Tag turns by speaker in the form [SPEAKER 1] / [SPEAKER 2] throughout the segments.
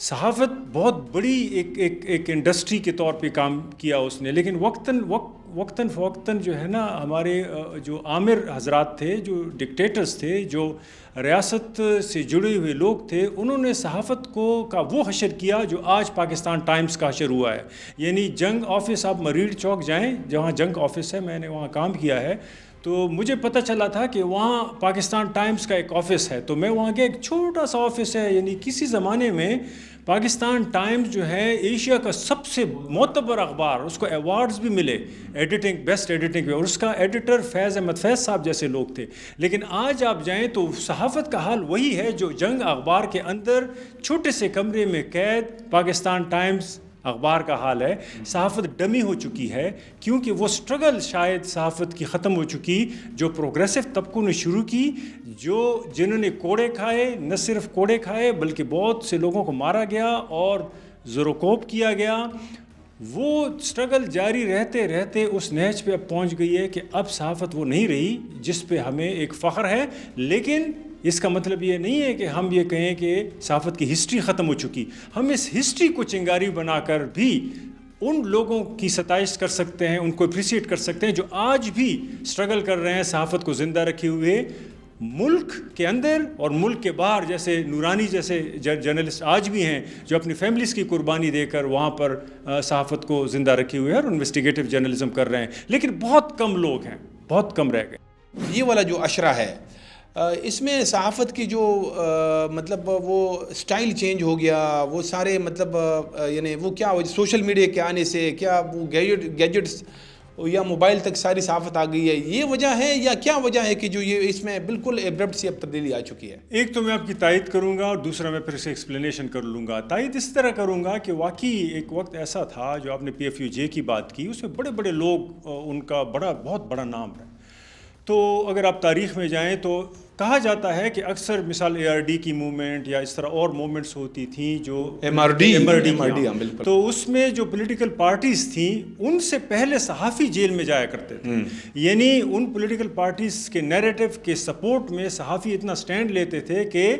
[SPEAKER 1] صحافت بہت بڑی ایک انڈسٹری کے طور پہ کام کیا اس نے، لیکن وقتاً فوقتاً جو ہے نا ہمارے جو آمر حضرات تھے، جو ڈکٹیٹرز تھے، جو ریاست سے جڑے ہوئے لوگ تھے، انہوں نے صحافت کا وہ حشر کیا جو آج پاکستان ٹائمز کا حشر ہوا ہے. یعنی جنگ آفس، آپ مریڑ چوک جائیں جہاں جنگ آفس ہے، میں نے وہاں کام کیا ہے، تو مجھے پتہ چلا تھا کہ وہاں پاکستان ٹائمز کا ایک آفس ہے. تو میں وہاں گیا، ایک چھوٹا سا آفس ہے. یعنی کسی زمانے میں پاکستان ٹائمز جو ہے ایشیا کا سب سے معتبر اخبار، اس کو ایوارڈز بھی ملے ایڈیٹنگ، بیسٹ ایڈیٹنگ پہ، اور اس کا ایڈیٹر فیض احمد فیض صاحب جیسے لوگ تھے. لیکن آج آپ جائیں تو صحافت کا حال وہی ہے جو جنگ اخبار کے اندر چھوٹے سے کمرے میں قید پاکستان ٹائمز اخبار کا حال ہے. صحافت ڈمی ہو چکی ہے کیونکہ وہ سٹرگل شاید صحافت کی ختم ہو چکی جو پروگریسو طبقوں نے شروع کی، جنہوں نے کوڑے کھائے، نہ صرف کوڑے کھائے بلکہ بہت سے لوگوں کو مارا گیا اور زروکوب کیا گیا. وہ سٹرگل جاری رہتے رہتے اس نہج پہ اب پہنچ گئی ہے کہ اب صحافت وہ نہیں رہی جس پہ ہمیں ایک فخر ہے. لیکن اس کا مطلب یہ نہیں ہے کہ ہم یہ کہیں کہ صحافت کی ہسٹری ختم ہو چکی. ہم اس ہسٹری کو چنگاری بنا کر بھی ان لوگوں کی ستائش کر سکتے ہیں، ان کو اپریشیٹ کر سکتے ہیں جو آج بھی سٹرگل کر رہے ہیں صحافت کو زندہ رکھے ہوئے، ملک کے اندر اور ملک کے باہر. جیسے نورانی جیسے جرنلسٹ آج بھی ہیں جو اپنی فیملیز کی قربانی دے کر وہاں پر صحافت کو زندہ رکھے ہوئے ہیں اور انویسٹیگیٹو جرنلزم کر رہے ہیں. لیکن بہت کم لوگ ہیں، بہت کم رہ گئے.
[SPEAKER 2] یہ والا جو اشرہ ہے اس میں صحافت کی جو مطلب وہ سٹائل چینج ہو گیا، وہ سارے مطلب یعنی وہ کیا سوشل میڈیا کے آنے سے کیا وہ گیجٹس یا موبائل تک ساری صحافت آ گئی ہے، یہ وجہ ہے یا کیا وجہ ہے کہ جو یہ اس میں بالکل ایبرپٹ سی اب تبدیلی آ چکی ہے؟
[SPEAKER 1] ایک تو میں آپ کی تائید کروں گا اور دوسرا میں پھر سے ایکسپلینیشن کر لوں گا. تائید اس طرح کروں گا کہ واقعی ایک وقت ایسا تھا جو آپ نے PFUJ کی بات کی، اس میں بڑے بڑے لوگ، ان کا بہت بڑا نام ہے. تو اگر آپ تاریخ میں جائیں تو کہا جاتا ہے کہ اکثر مثال ARD کی موومنٹ یا اس طرح اور موومنٹس ہوتی تھیں جو
[SPEAKER 2] MRD
[SPEAKER 1] تو اس میں جو پولیٹیکل پارٹیز تھیں ان سے پہلے صحافی جیل میں جایا کرتے تھے. یعنی ان پولیٹیکل پارٹیز کے نیریٹو کے سپورٹ میں صحافی اتنا سٹینڈ لیتے تھے کہ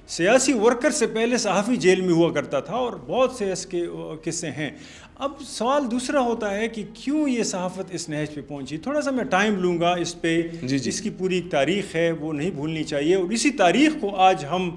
[SPEAKER 1] سیاسی ورکر سے پہلے صحافی جیل میں ہوا کرتا تھا، اور بہت سے اس کے قصے ہیں. اب سوال دوسرا ہوتا ہے کہ کیوں یہ صحافت اس نہج پہ پہنچی. تھوڑا سا میں ٹائم لوں گا اس پہ. اس کی پوری تاریخ ہے وہ نہیں بھولنی چاہیے، اور اسی تاریخ کو آج ہم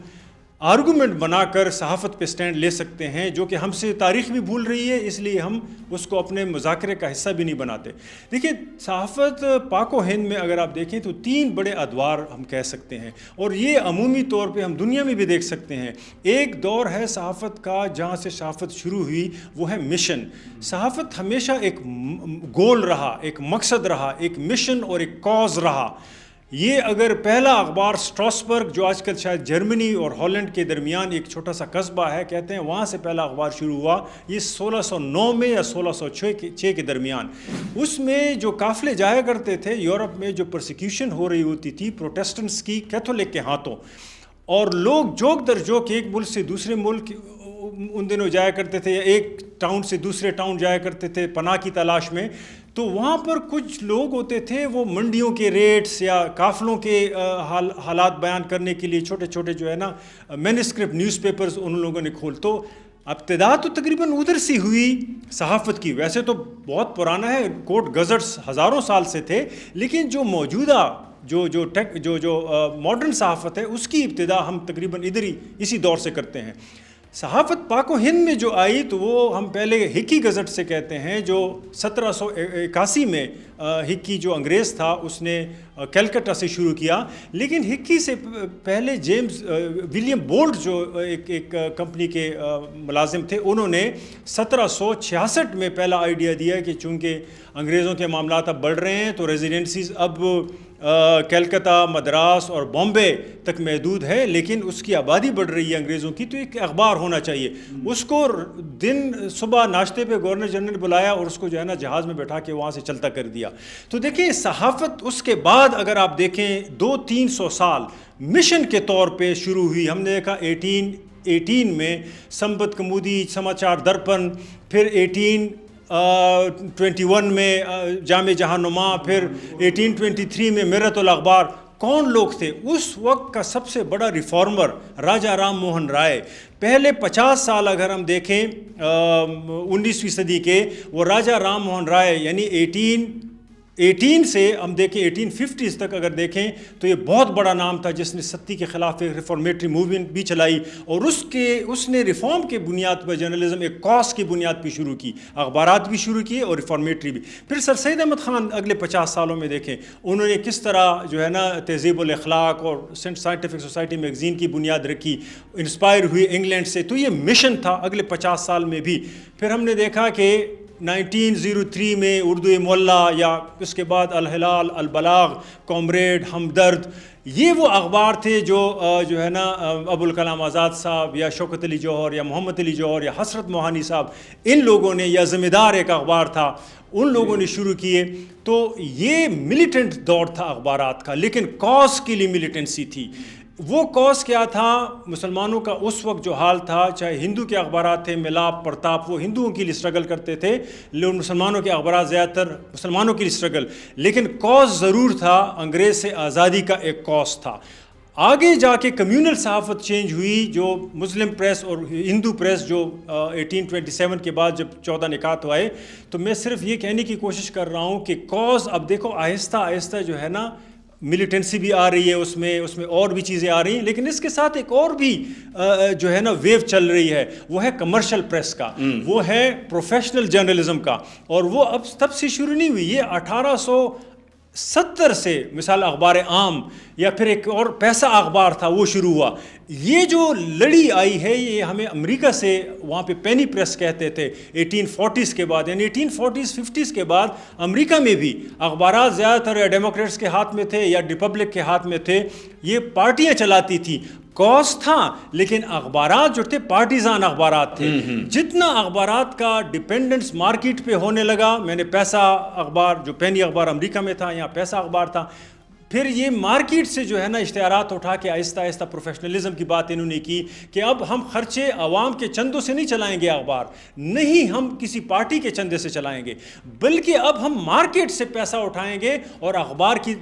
[SPEAKER 1] آرگومنٹ بنا کر صحافت پہ سٹینڈ لے سکتے ہیں، جو کہ ہم سے تاریخ بھی بھول رہی ہے، اس لیے ہم اس کو اپنے مذاکرے کا حصہ بھی نہیں بناتے. دیکھیں صحافت پاک و ہند میں اگر آپ دیکھیں تو 3 بڑے ادوار ہم کہہ سکتے ہیں، اور یہ عمومی طور پہ ہم دنیا میں بھی دیکھ سکتے ہیں. ایک دور ہے صحافت کا جہاں سے صحافت شروع ہوئی، وہ ہے مشن. صحافت ہمیشہ ایک گول رہا، ایک مقصد رہا، ایک مشن اور ایک کاز رہا. یہ اگر پہلا اخبار سٹراسبرگ جو آج کل شاید جرمنی اور ہالینڈ کے درمیان ایک چھوٹا سا قصبہ ہے، کہتے ہیں وہاں سے پہلا اخبار شروع ہوا، یہ 1609 میں یا 1606 کے درمیان. اس میں جو قافلے جایا کرتے تھے یورپ میں، جو پرسیکیوشن ہو رہی ہوتی تھی پروٹیسٹنٹس کی کیتھولک کے ہاتھوں، اور لوگ جوک در جوک ایک ملک سے دوسرے ملک ان دنوں جایا کرتے تھے، یا ایک ٹاؤن سے دوسرے ٹاؤن جایا کرتے تھے پناہ کی تلاش میں. تو وہاں پر کچھ لوگ ہوتے تھے وہ منڈیوں کے ریٹس یا قافلوں کے حالات بیان کرنے کے لیے چھوٹے چھوٹے جو ہے نا مینuscript نیوز پیپرز ان لوگوں نے کھول. تو ابتدا تو تقریباً ادھر سے ہوئی صحافت کی. ویسے تو بہت پرانا ہے، کوٹ گزٹس ہزاروں سال سے تھے، لیکن جو موجودہ جو ماڈرن صحافت ہے اس کی ابتدا ہم تقریباً ادھر ہی اسی دور سے کرتے ہیں. صحافت پاک و ہند میں جو آئی تو وہ ہم پہلے ہکی گزٹ سے کہتے ہیں، جو 1781 میں ہکی جو انگریز تھا اس نے کلکتہ سے شروع کیا. لیکن ہکی سے پہلے ولیم بولٹ جو ایک کمپنی کے ملازم تھے، انہوں نے 1766 میں پہلا آئیڈیا دیا کہ چونکہ انگریزوں کے معاملات اب بڑھ رہے ہیں تو ریزیڈنسیز اب کلکتہ، مدراس اور بامبے تک محدود ہے، لیکن اس کی آبادی بڑھ رہی ہے انگریزوں کی، تو ایک اخبار ہونا چاہیے. اس کو صبح ناشتے پہ گورنر جنرل بلایا اور اس کو جو ہے نا جہاز میں بیٹھا کے وہاں سے چلتا کر دیا. تو دیکھیں صحافت اس کے بعد اگر آپ دیکھیں 200-300 سال مشن کے طور پہ شروع ہوئی. ہم نے دیکھا 1818 میں سمبت کمودی سماچار درپن، پھر 1821 میں جامع جہان نما، پھر 1823 میں میرت الاخبار. کون لوگ تھے؟ اس وقت کا سب سے بڑا ریفارمر راجا رام موہن رائے. پہلے 50 سال اگر ہم دیکھیں 19ویں صدی کے، وہ راجا رام موہن رائے یعنی 18 سے ہم دیکھیں 1850 تک اگر دیکھیں تو یہ بہت بڑا نام تھا جس نے ستی کے خلاف ایک ریفارمیٹری موومنٹ بھی چلائی، اور اس نے ریفارم کے بنیاد پر جرنلزم ایک کاز کی بنیاد پہ شروع کی، اخبارات بھی شروع کیے اور ریفارمیٹری بھی. پھر سر سید احمد خان اگلے 50 سالوں میں دیکھیں انہوں نے کس طرح جو ہے نا تہذیب الاخلاق اور سائنٹیفک سوسائٹی میگزین کی بنیاد رکھی، انسپائر ہوئی انگلینڈ سے. تو یہ مشن تھا اگلے 50 سال میں بھی. پھر ہم نے دیکھا کہ 1903 میں اردو معلیٰ، یا اس کے بعد الہلال، البلاغ، کامریڈ، ہمدرد، یہ وہ اخبار تھے جو ہے نا ابوالکلام آزاد صاحب یا شوکت علی جوہر یا محمد علی جوہر یا حسرت موہانی صاحب، ان لوگوں نے، یا ذمہ دار ایک اخبار تھا، ان لوگوں نے شروع کیے. تو یہ ملیٹنٹ دور تھا اخبارات کا، لیکن کاز کے لیے ملیٹنسی تھی. وہ کاز کیا تھا؟ مسلمانوں کا اس وقت جو حال تھا، چاہے ہندو کے اخبارات تھے، ملاپ، پرتاپ، وہ ہندوؤں کے لیے اسٹرگل کرتے تھے، لیکن مسلمانوں کے اخبارات زیادہ تر مسلمانوں کے لیے اسٹرگل، لیکن کاز ضرور تھا، انگریز سے آزادی کا ایک کاز تھا. آگے جا کے کمیونل صحافت چینج ہوئی، جو مسلم پریس اور ہندو پریس جو 1827 کے بعد جب 14 نکات آئے. تو میں صرف یہ کہنے کی کوشش کر رہا ہوں کہ کاز، اب دیکھو آہستہ آہستہ جو ہے نا ملیٹنسی بھی آ رہی ہے، اس میں اور بھی چیزیں آ رہی ہیں، لیکن اس کے ساتھ ایک اور بھی جو ہے نا ویو چل رہی ہے، وہ ہے کمرشل پریس کا، وہ ہے پروفیشنل جرنلزم کا. اور وہ اب تب سے شروع نہیں ہوئی، یہ 1870 سے مثال اخبار عام یا پھر ایک اور پیسہ اخبار تھا وہ شروع ہوا. یہ جو لڑی آئی ہے یہ ہمیں امریکہ سے، وہاں پہ پینی پریس کہتے تھے 1840s کے بعد، یعنی 1840s 50s کے بعد امریکہ میں بھی اخبارات زیادہ تر یا ڈیموکریٹس کے ہاتھ میں تھے یا ریپبلک کے ہاتھ میں تھے. یہ پارٹیاں چلاتی تھیں، کاز تھا، لیکن اخبارات جو تھے پارٹیزان اخبارات تھے. جتنا اخبارات کا ڈیپینڈنس مارکیٹ پہ ہونے لگا، میں نے پیسہ اخبار، جو پینی اخبار امریکہ میں تھا، یہاں پیسہ اخبار تھا، پھر یہ مارکیٹ سے جو ہے نا اشتہارات اٹھا کے آہستہ آہستہ پروفیشنلزم کی بات انہوں نے کی کہ اب ہم خرچے عوام کے چندوں سے نہیں چلائیں گے اخبار، نہیں ہم کسی پارٹی کے چندے سے چلائیں گے، بلکہ اب ہم مارکیٹ سے پیسہ اٹھائیں گے اور اخبار کی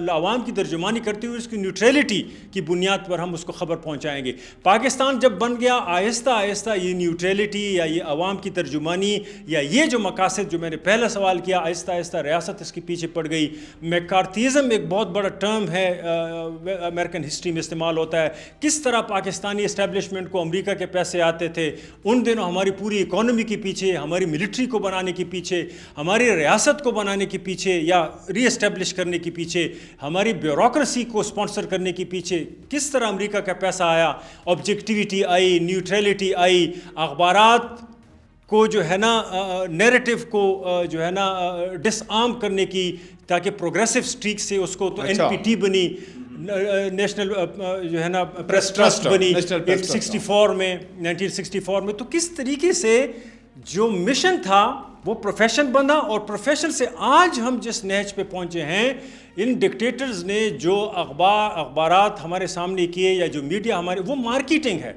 [SPEAKER 1] عوام کی ترجمانی کرتے ہوئے اس کی نیوٹریلٹی کی بنیاد پر ہم اس کو خبر پہنچائیں گے. پاکستان جب بن گیا، آہستہ آہستہ یہ نیوٹریلٹی یا یہ عوام کی ترجمانی یا یہ جو مقاصد جو میں نے پہلا سوال کیا، آہستہ آہستہ ریاست اس کے پیچھے پڑ گئی. میکارتھیزم ایک بہت بڑا ٹرم ہے، امریکن ہسٹری میں استعمال ہوتا ہے. کس طرح پاکستانی اسٹیبلشمنٹ کو امریکہ کے پیسے آتے تھے، ان دنوں ہماری پوری اکانومی کے پیچھے، ہماری ملٹری کو بنانے کے پیچھے، ہماری ریاست کو بنانے کے پیچھے یا ری اسٹیبلش کرنے کے پیچھے، ہماری بیوروکریسی کو اسپانسر کرنے کے پیچھے کس طرح امریکہ کا پیسہ آیا. آبجیکٹیویٹی آئی، نیوٹریلٹی آئی، اخبارات کو جو ہے نا نیریٹو کو جو ہے نا ڈس آرم کرنے کی، تاکہ پروگریسو سٹریک سے اس کو، تو این پی ٹی بنی، نیشنل جو ہے نا پریس ٹرسٹ بنی 1964 میں. تو کس طریقے سے جو مشن تھا وہ پروفیشن بنا، اور پروفیشن سے آج ہم جس نہج پہ پہنچے ہیں، ان ڈکٹیٹرز نے جو اخبارات ہمارے سامنے کیے یا جو میڈیا ہمارے، وہ مارکیٹنگ ہے.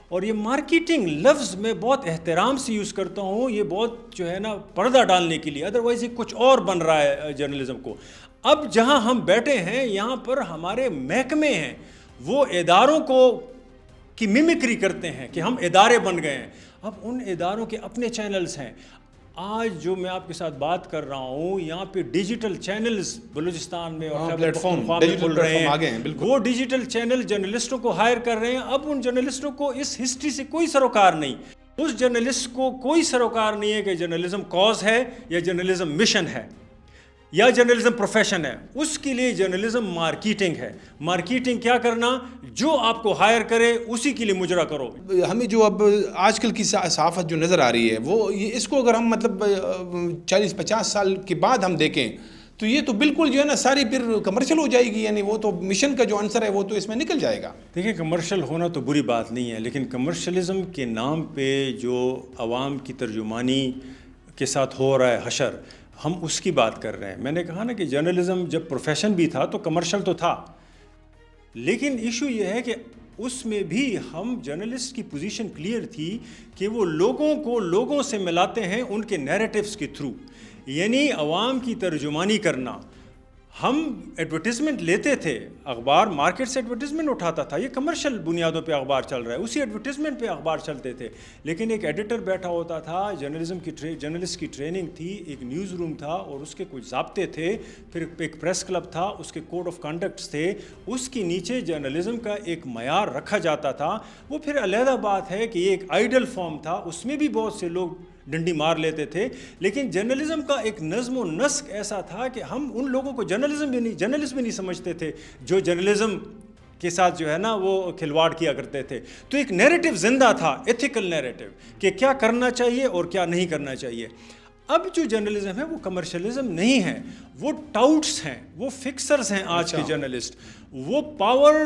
[SPEAKER 1] اور یہ مارکیٹنگ لفظ میں بہت احترام سے یوز کرتا ہوں، یہ بہت جو ہے نا پردہ ڈالنے کے لیے، ادروائز یہ کچھ اور بن رہا ہے جرنلزم کو. اب جہاں ہم بیٹھے ہیں یہاں پر ہمارے محکمے ہیں، وہ اداروں کو کی میمکری کرتے ہیں کہ ہم ادارے بن گئے ہیں. اب ان اداروں کے اپنے چینلز ہیں. آج جو میں آپ کے ساتھ بات کر رہا ہوں، یہاں پہ ڈیجیٹل چینلز بلوچستان میں اور
[SPEAKER 2] پلیٹ فارم
[SPEAKER 1] کھل رہے ہیں. وہ ڈیجیٹل چینل جرنلسٹوں کو ہائر کر رہے ہیں. اب ان جرنلسٹوں کو اس ہسٹری سے کوئی سروکار نہیں. اس جرنلسٹ کو کوئی سروکار نہیں ہے کہ جرنلزم کاز ہے یا جرنلزم مشن ہے یا جرنلزم پروفیشن ہے. اس کے لیے جرنلزم مارکیٹنگ ہے. مارکیٹنگ کیا کرنا؟ جو آپ کو ہائر کرے اسی کے لیے مجرا کرو.
[SPEAKER 2] ہمیں جو اب آج کل کی صحافت جو نظر آ رہی ہے، وہ اس کو اگر ہم مطلب 40-50 سال کے بعد ہم دیکھیں تو یہ تو بالکل جو ہے نا ساری پھر کمرشل ہو جائے گی. یعنی وہ تو مشن کا جو عنصر ہے وہ تو اس میں نکل جائے گا.
[SPEAKER 1] دیکھیں، کمرشل ہونا تو بری بات نہیں ہے، لیکن کمرشلزم کے نام پہ جو عوام کی ترجمانی کے ساتھ ہو رہا ہے حشر، ہم اس کی بات کر رہے ہیں. میں نے کہا نا کہ جرنلزم جب پروفیشن بھی تھا تو کمرشل تو تھا، لیکن ایشو یہ ہے کہ اس میں بھی ہم جرنلسٹ کی پوزیشن کلیئر تھی کہ وہ لوگوں کو لوگوں سے ملاتے ہیں ان کے نیریٹیوز کے تھرو، یعنی عوام کی ترجمانی کرنا. ہم ایڈورٹیزمنٹ لیتے تھے، اخبار مارکیٹ سے ایڈورٹیزمنٹ اٹھاتا تھا، یہ کمرشل بنیادوں پہ اخبار چل رہا ہے، اسی ایڈورٹیزمنٹ پہ اخبار چلتے تھے، لیکن ایک ایڈیٹر بیٹھا ہوتا تھا، جرنلسٹ کی ٹریننگ تھی، ایک نیوز روم تھا اور اس کے کچھ ضابطے تھے، پھر ایک پریس کلب تھا، اس کے کوڈ آف کنڈکٹس تھے، اس کے نیچے جرنلزم کا ایک معیار رکھا جاتا تھا. وہ پھر علیحدہ بات ہے کہ یہ ایک آئیڈل فارم تھا، اس میں بھی بہت سے لوگ ڈنڈی مار لیتے تھے، لیکن جرنلزم کا ایک نظم و نسق ایسا تھا کہ ہم ان لوگوں کو جرنلسٹ بھی نہیں سمجھتے تھے جو جرنلزم کے ساتھ جو ہے نا وہ کھلواڑ کیا کرتے تھے. تو ایک نیریٹو زندہ تھا، ایتھیکل نیریٹو، کہ کیا کرنا چاہیے اور کیا نہیں کرنا چاہیے. اب جو جرنلزم ہے وہ کمرشلزم نہیں ہے، وہ ٹاؤٹس ہیں، وہ فکسرز ہیں آج کے جرنلسٹ، وہ پاور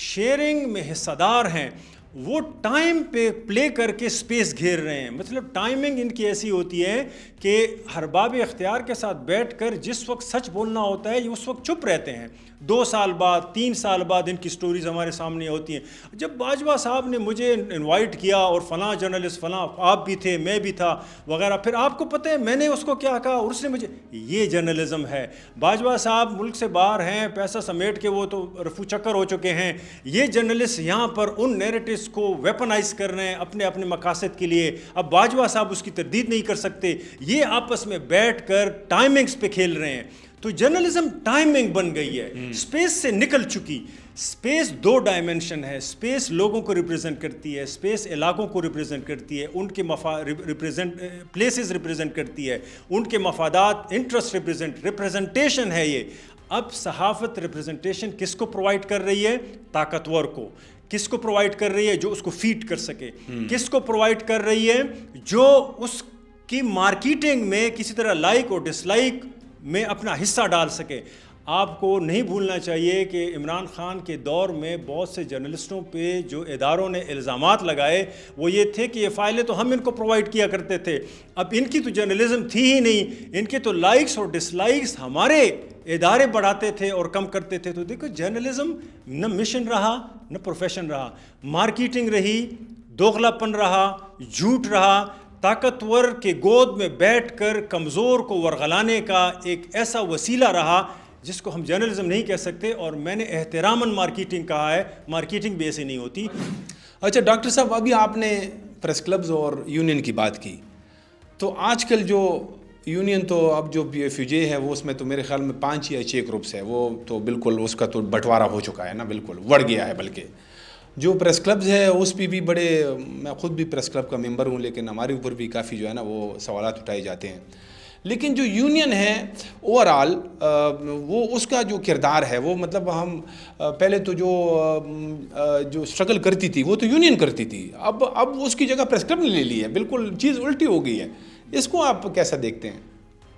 [SPEAKER 1] شیئرنگ میں حصہ دار ہیں، وہ ٹائم پہ پلے کر کے سپیس گھیر رہے ہیں. مطلب ٹائمنگ ان کی ایسی ہوتی ہے کہ ہر باب اختیار کے ساتھ بیٹھ کر جس وقت سچ بولنا ہوتا ہے یہ اس وقت چپ رہتے ہیں. 2 سال بعد 3 سال بعد ان کی سٹوریز ہمارے سامنے ہوتی ہیں. جب باجوہ صاحب نے مجھے انوائٹ کیا اور فلاں جرنلسٹ فلاں آپ بھی تھے میں بھی تھا وغیرہ، پھر آپ کو پتہ ہے میں نے اس کو کیا کہا اور اس نے مجھے، یہ جرنلزم ہے. باجوہ صاحب ملک سے باہر ہیں، پیسہ سمیٹ کے وہ تو رفو چکر ہو چکے ہیں. یہ جرنلسٹ یہاں پر ان نیریٹوز کو ویپنائز کر رہے ہیں اپنے مقاصد کے لیے. اب باجوہ صاحب اس کی تردید نہیں کر سکتے، یہ آپس میں بیٹھ کر ٹائمنگز پہ کھیل رہے ہیں. تو جرنلزم ٹائمنگ بن گئی ہے، سپیس سے نکل چکی. سپیس 2 ڈائمنشن ہے، سپیس لوگوں کو ریپرزینٹ کرتی ہے، سپیس علاقوں کو ریپرزینٹ کرتی ہے، ان کے پلیسز ریپرزینٹ کرتی ہے، ان کے مفادات، انٹرسٹ ریپرزینٹیشن ہے یہ. اب صحافت ریپرزینٹیشن کس کو پرووائڈ کر رہی ہے؟ طاقتور کو. کس کو پرووائڈ کر رہی ہے؟ جو اس کو فیڈ کر سکے. کس کو پرووائڈ کر رہی ہے؟ جو اس کی مارکیٹنگ میں کسی طرح لائک اور ڈس لائک میں اپنا حصہ ڈال سکے. آپ کو نہیں بھولنا چاہیے کہ عمران خان کے دور میں بہت سے جرنلسٹوں پہ جو اداروں نے الزامات لگائے وہ یہ تھے کہ یہ فائلیں تو ہم ان کو پرووائڈ کیا کرتے تھے. اب ان کی تو جرنلزم تھی ہی نہیں، ان کے تو لائکس اور ڈس لائکس ہمارے ادارے بڑھاتے تھے اور کم کرتے تھے. تو دیکھو جرنلزم نہ مشن رہا نہ پروفیشن رہا، مارکیٹنگ رہی، دوغلا پن رہا، جھوٹ رہا، طاقتور کے گود میں بیٹھ کر کمزور کو ورغلانے کا ایک ایسا وسیلہ رہا جس کو ہم جرنلزم نہیں کہہ سکتے. اور میں نے احتراماً مارکیٹنگ کہا ہے، مارکیٹنگ بھی ایسے نہیں ہوتی.
[SPEAKER 2] اچھا ڈاکٹر صاحب، ابھی آپ نے پریس کلبز اور یونین کی بات کی، تو آج کل جو یونین تو اب جو پی ایف یو جے ہے وہ اس میں تو میرے خیال میں 5 یا 6 گروپس ہے، وہ تو بالکل اس کا تو بٹوارا ہو چکا ہے نا، بالکل بڑھ گیا ہے. بلکہ جو پریس کلبز ہے اس پہ بھی بڑے، میں خود بھی پریس کلب کا ممبر ہوں، لیکن ہمارے اوپر بھی کافی جو ہے نا وہ سوالات اٹھائے جاتے ہیں. لیکن جو یونین ہے اوور آل وہ اس کا جو کردار ہے وہ مطلب ہم پہلے تو جو اسٹرگل کرتی تھی وہ تو یونین کرتی تھی، اب اس کی جگہ پریس کلب نے لے لی ہے، بالکل چیز الٹی ہو گئی ہے. اس کو آپ کیسا دیکھتے ہیں؟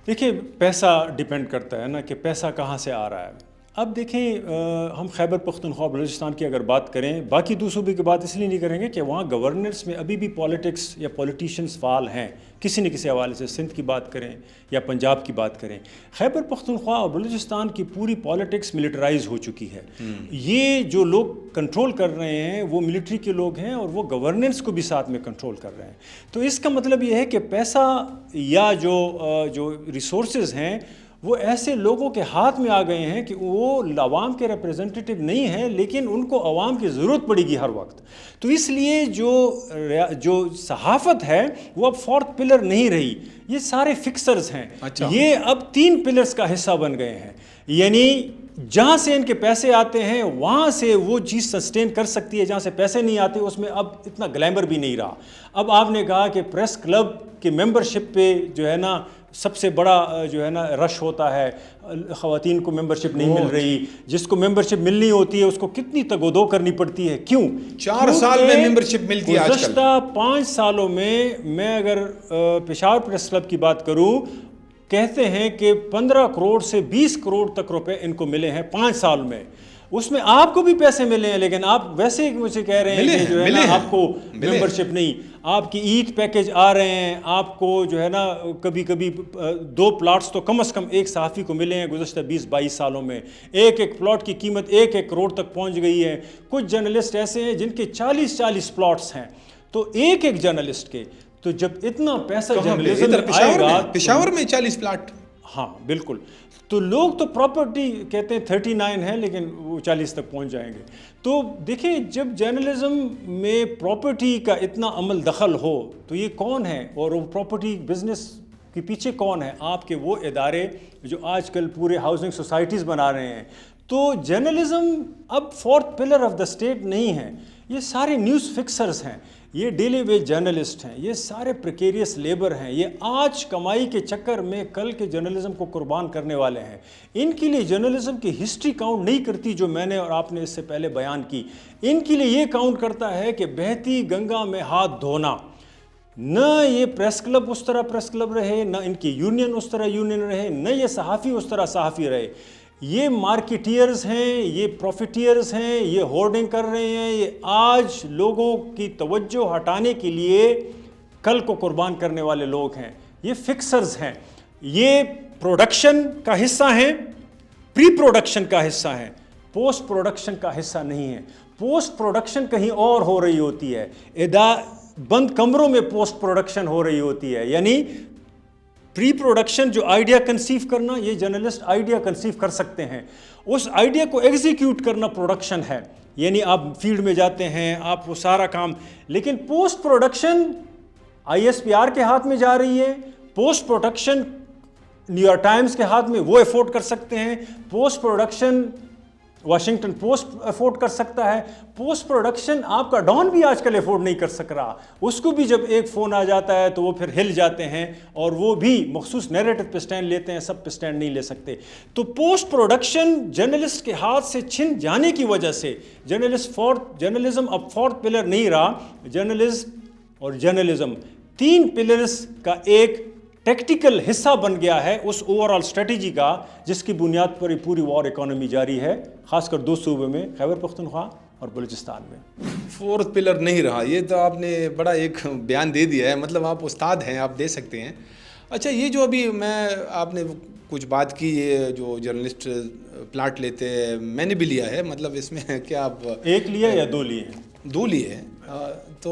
[SPEAKER 1] دیکھیں پیسہ ڈیپینڈ کرتا ہے نا کہ پیسہ کہاں سے آ رہا ہے. اب دیکھیں ہم خیبر پختونخوا بلوچستان کی اگر بات کریں، باقی 2 صوبے کی بات اس لیے نہیں کریں گے کہ وہاں گورننس میں ابھی بھی پالیٹکس یا پولیٹیشنز فعال ہیں کسی نہ کسی حوالے سے. سندھ کی بات کریں یا پنجاب کی بات کریں، خیبر پختونخوا اور بلوچستان کی پوری پالیٹکس ملٹرائز ہو چکی ہے. یہ جو لوگ کنٹرول کر رہے ہیں وہ ملٹری کے لوگ ہیں اور وہ گورننس کو بھی ساتھ میں کنٹرول کر رہے ہیں. تو اس کا مطلب یہ ہے کہ پیسہ یا جو ریسورسز ہیں وہ ایسے لوگوں کے ہاتھ میں آ گئے ہیں کہ وہ عوام کے ریپرزنٹیٹیو نہیں ہیں، لیکن ان کو عوام کی ضرورت پڑے گی ہر وقت. تو اس لیے جو صحافت ہے وہ اب 4th پلر نہیں رہی، یہ سارے فکسرز ہیں. یہ اب 3 پلرز کا حصہ بن گئے ہیں. یعنی جہاں سے ان کے پیسے آتے ہیں وہاں سے وہ چیز سسٹین کر سکتی ہے، جہاں سے پیسے نہیں آتے اس میں اب اتنا گلیمر بھی نہیں رہا. اب آپ نے کہا کہ پریس کلب کے ممبرشپ پہ جو ہے نا سب سے بڑا جو ہے نا رش ہوتا ہے، خواتین کو ممبرشپ نہیں مل رہی، جس کو ممبرشپ ملنی ہوتی ہے اس کو کتنی تگودو کرنی پڑتی ہے. کیوں؟
[SPEAKER 2] 4 سال میں ممبرشپ ملتی ہے آج کل.
[SPEAKER 1] گزشتہ 5 سالوں میں اگر پشاور پریس کلب کی بات کروں، کہتے ہیں کہ 15 کروڑ سے 20 کروڑ تک روپے ان کو ملے ہیں 5 سال میں. اس میں آپ کو بھی پیسے ملے ہیں، لیکن آپ ویسے ہی مجھے کہہ رہے ہیں کہ جو ہے نا آپ کو ممبرشپ نہیں. آپ کی ایٹ پیکج آ رہے ہیں، آپ کو جو ہے نا کبھی 2 پلاٹس تو کم از کم ایک صحافی کو ملے ہیں گزشتہ 20-22 سالوں میں. ایک پلاٹ کی قیمت 1 کروڑ تک پہنچ گئی ہے. کچھ جرنلسٹ ایسے ہیں جن کے 40 پلاٹس ہیں. تو ایک جرنلسٹ کے، تو جب اتنا پیسہ جرنلزم میں آئے گا،
[SPEAKER 2] پشاور میں 40 پلاٹ.
[SPEAKER 1] ہاں بالکل. تو لوگ تو پراپرٹی کہتے ہیں 39 ہے لیکن وہ 40 تک پہنچ جائیں گے. تو دیکھیں جب جرنلزم میں پراپرٹی کا اتنا عمل دخل ہو تو یہ کون ہے اور وہ پراپرٹی بزنس کے پیچھے کون ہے؟ آپ کے وہ ادارے جو آج کل پورے ہاؤسنگ سوسائٹیز بنا رہے ہیں. تو جرنلزم اب fourth pillar of the state نہیں ہے. یہ سارے نیوز فکسرز ہیں, یہ ڈیلی ویج جرنلسٹ ہیں, یہ سارے پریکیریس لیبر ہیں, یہ آج کمائی کے چکر میں کل کے جرنلزم کو قربان کرنے والے ہیں. ان کے لیے جرنلزم کی ہسٹری کاؤنٹ نہیں کرتی جو میں نے اور آپ نے اس سے پہلے بیان کی. ان کے لیے یہ کاؤنٹ کرتا ہے کہ بہتی گنگا میں ہاتھ دھونا. نہ یہ پریس کلب اس طرح پریس کلب رہے, نہ ان کی یونین اس طرح یونین رہے, نہ یہ صحافی اس طرح صحافی رہے. یہ مارکیٹیئرز ہیں, یہ پروفیٹیئرز ہیں, یہ ہورڈنگ کر رہے ہیں, یہ آج لوگوں کی توجہ ہٹانے کے لیے کل کو قربان کرنے والے لوگ ہیں. یہ فکسرز ہیں, یہ پروڈکشن کا حصہ ہیں, پری پروڈکشن کا حصہ ہیں, پوسٹ پروڈکشن کا حصہ نہیں ہے. پوسٹ پروڈکشن کہیں اور ہو رہی ہوتی ہے, بند کمروں میں پوسٹ پروڈکشن ہو رہی ہوتی ہے. یعنی پری پروڈکشن جو آئیڈیا کنسیو کرنا, یہ جرنلسٹ آئیڈیا کنسیو کر سکتے ہیں, اس آئیڈیا کو ایگزیکیوٹ کرنا پروڈکشن ہے. یعنی آپ فیلڈ میں جاتے ہیں, آپ وہ سارا کام. لیکن post production I S P R کے ہاتھ میں جا رہی ہے, post production new York Times کے ہاتھ میں, وہ افورڈ کر سکتے ہیں. Post production Washington post afford کر سکتا ہے. پوسٹ پروڈکشن آپ کا ڈان بھی آج کل افورڈ نہیں کر سک رہا. اس کو بھی جب ایک فون آ جاتا ہے تو وہ پھر ہل جاتے ہیں, اور وہ بھی مخصوص نیریٹو پہ سٹینڈ لیتے ہیں, سب پہ سٹینڈ نہیں لے سکتے. تو پوسٹ پروڈکشن جرنلسٹ کے ہاتھ سے چھن جانے کی وجہ سے جرنلزم اب فورتھ پلر نہیں رہا. جرنلسٹ اور جرنلزم تین پلرز کا ایک ٹیکٹیکل حصہ بن گیا ہے اس اوور آل اسٹریٹجی کا, جس کی بنیاد پر یہ پوری وار اکانومی جاری ہے, خاص کر دو صوبے میں, خیبر پختونخوا اور بلوچستان میں.
[SPEAKER 2] فورتھ پلر نہیں رہا, یہ تو آپ نے بڑا ایک بیان دے دیا ہے. مطلب آپ استاد ہیں, آپ دے سکتے ہیں. اچھا, یہ جو ابھی آپ نے کچھ بات کی, یہ جو جرنلسٹ پلاٹ لیتے ہیں, میں نے بھی لیا ہے. مطلب اس میں کیا آپ
[SPEAKER 1] ایک لیا یا دو لیے؟
[SPEAKER 2] دو لیے ہیں. تو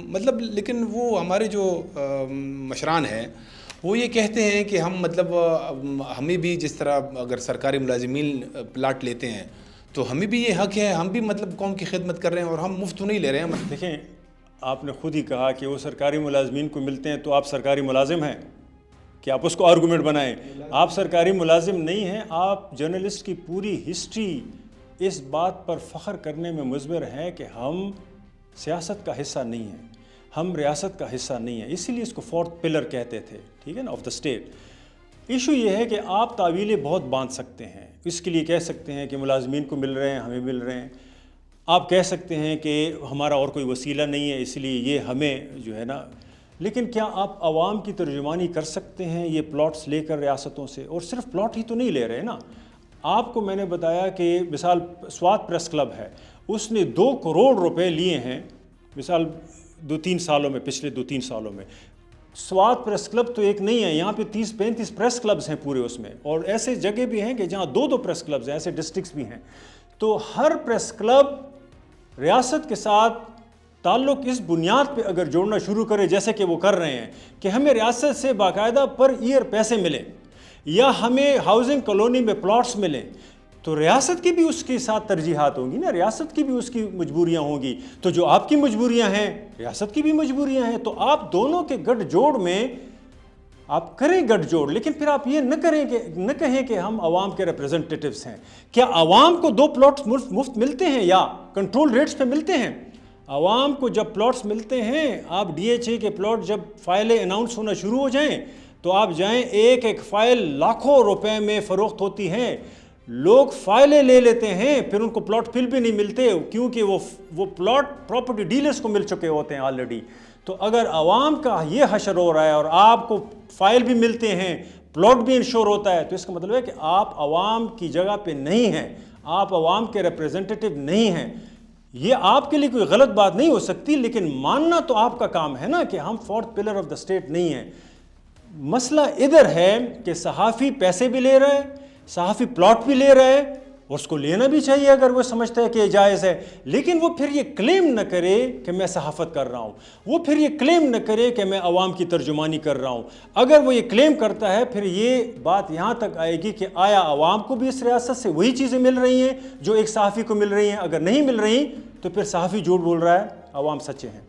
[SPEAKER 2] مطلب لیکن وہ ہمارے جو مشران ہیں وہ یہ کہتے ہیں کہ ہم مطلب ہمیں بھی جس طرح اگر سرکاری ملازمین پلاٹ لیتے ہیں تو ہمیں بھی یہ حق ہے, ہم بھی مطلب قوم کی خدمت کر رہے ہیں اور ہم مفت نہیں لے رہے ہیں.
[SPEAKER 1] دیکھیں, آپ نے خود ہی کہا کہ وہ سرکاری ملازمین کو ملتے ہیں, تو آپ سرکاری ملازم ہیں کہ آپ اس کو آرگومنٹ بنائیں. آپ سرکاری ملازم نہیں ہیں. آپ جرنلسٹ کی پوری ہسٹری اس بات پر فخر کرنے میں مضمر ہے کہ ہم سیاست کا حصہ نہیں ہیں, ہم ریاست کا حصہ نہیں ہیں. اسی لیے اس کو فورتھ پلر کہتے تھے, ٹھیک ہے نا, آف دا اسٹیٹ. ایشو یہ ہے کہ آپ تعویلیں بہت باندھ سکتے ہیں. اس کے لیے کہہ سکتے ہیں کہ ملازمین کو مل رہے ہیں, ہمیں مل رہے ہیں. آپ کہہ سکتے ہیں کہ ہمارا اور کوئی وسیلہ نہیں ہے, اس لیے یہ ہمیں جو ہے نا. لیکن کیا آپ عوام کی ترجمانی کر سکتے ہیں یہ پلاٹس لے کر ریاستوں سے؟ اور صرف پلاٹ ہی تو نہیں لے رہے نا. آپ کو میں نے بتایا کہ مثال سوات پریس کلب ہے, اس نے 2 کروڑ روپے لیے ہیں مثال 2-3 سالوں میں, پچھلے 2-3 سالوں میں. سوات پریس کلب تو ایک نہیں ہے, یہاں پہ 30-35 پریس کلبز ہیں پورے اس میں, اور ایسے جگہ بھی ہیں کہ جہاں 2 پریس کلبز ہیں, ایسے ڈسٹرکٹس بھی ہیں. تو ہر پریس کلب ریاست کے ساتھ تعلق اس بنیاد پہ اگر جوڑنا شروع کرے جیسے کہ وہ کر رہے ہیں کہ ہمیں ریاست سے باقاعدہ پر ایئر پیسے ملیں یا ہمیں ہاؤسنگ کالونی میں پلاٹس ملیں, تو ریاست کی بھی اس کے ساتھ ترجیحات ہوں گی نا, ریاست کی بھی اس کی مجبوریاں ہوں گی. تو جو آپ کی مجبوریاں ہیں ریاست کی بھی مجبوریاں ہیں, تو آپ دونوں کے گٹھ جوڑ میں آپ کریں گٹھ جوڑ. لیکن پھر آپ یہ نہ کہیں کہ ہم عوام کے ریپریزنٹیٹیوز ہیں. کیا عوام کو 2 پلاٹس مفت ملتے ہیں یا کنٹرول ریٹس پہ ملتے ہیں؟ عوام کو جب پلاٹس ملتے ہیں, آپ ڈی ایچ اے کے پلاٹ جب فائلیں اناؤنس ہونا شروع ہو جائیں تو آپ جائیں, ایک ایک فائل لاکھوں روپے میں فروخت ہوتی ہیں. لوگ فائلیں لے لیتے ہیں, پھر ان کو پلاٹ پھر بھی نہیں ملتے کیونکہ وہ پلاٹ پراپرٹی ڈیلرز کو مل چکے ہوتے ہیں آلریڈی. تو اگر عوام کا یہ حشر ہو رہا ہے اور آپ کو فائل بھی ملتے ہیں, پلاٹ بھی انشور ہوتا ہے, تو اس کا مطلب ہے کہ آپ عوام کی جگہ پہ نہیں ہیں, آپ عوام کے ریپریزنٹیٹیو نہیں ہیں. یہ آپ کے لیے کوئی غلط بات نہیں ہو سکتی, لیکن ماننا تو آپ کا کام ہے نا کہ ہم fourth pillar of the state نہیں ہیں. مسئلہ ادھر ہے کہ صحافی پیسے بھی لے رہے ہیں, صحافی پلاٹ بھی لے رہے ہیں, اس کو لینا بھی چاہیے اگر وہ سمجھتا ہے کہ یہ جائز ہے، لیکن وہ پھر یہ کلیم نہ کرے کہ میں صحافت کر رہا ہوں، وہ پھر یہ کلیم نہ کرے کہ میں عوام کی ترجمانی کر رہا ہوں۔ اگر وہ یہ کلیم کرتا ہے پھر یہ بات یہاں تک آئے گی کہ آیا عوام کو بھی اس ریاست سے وہی چیزیں مل رہی ہیں جو ایک صحافی کو مل رہی ہیں؟ اگر نہیں مل رہی تو پھر صحافی جھوٹ بول رہا ہے، عوام سچے ہیں۔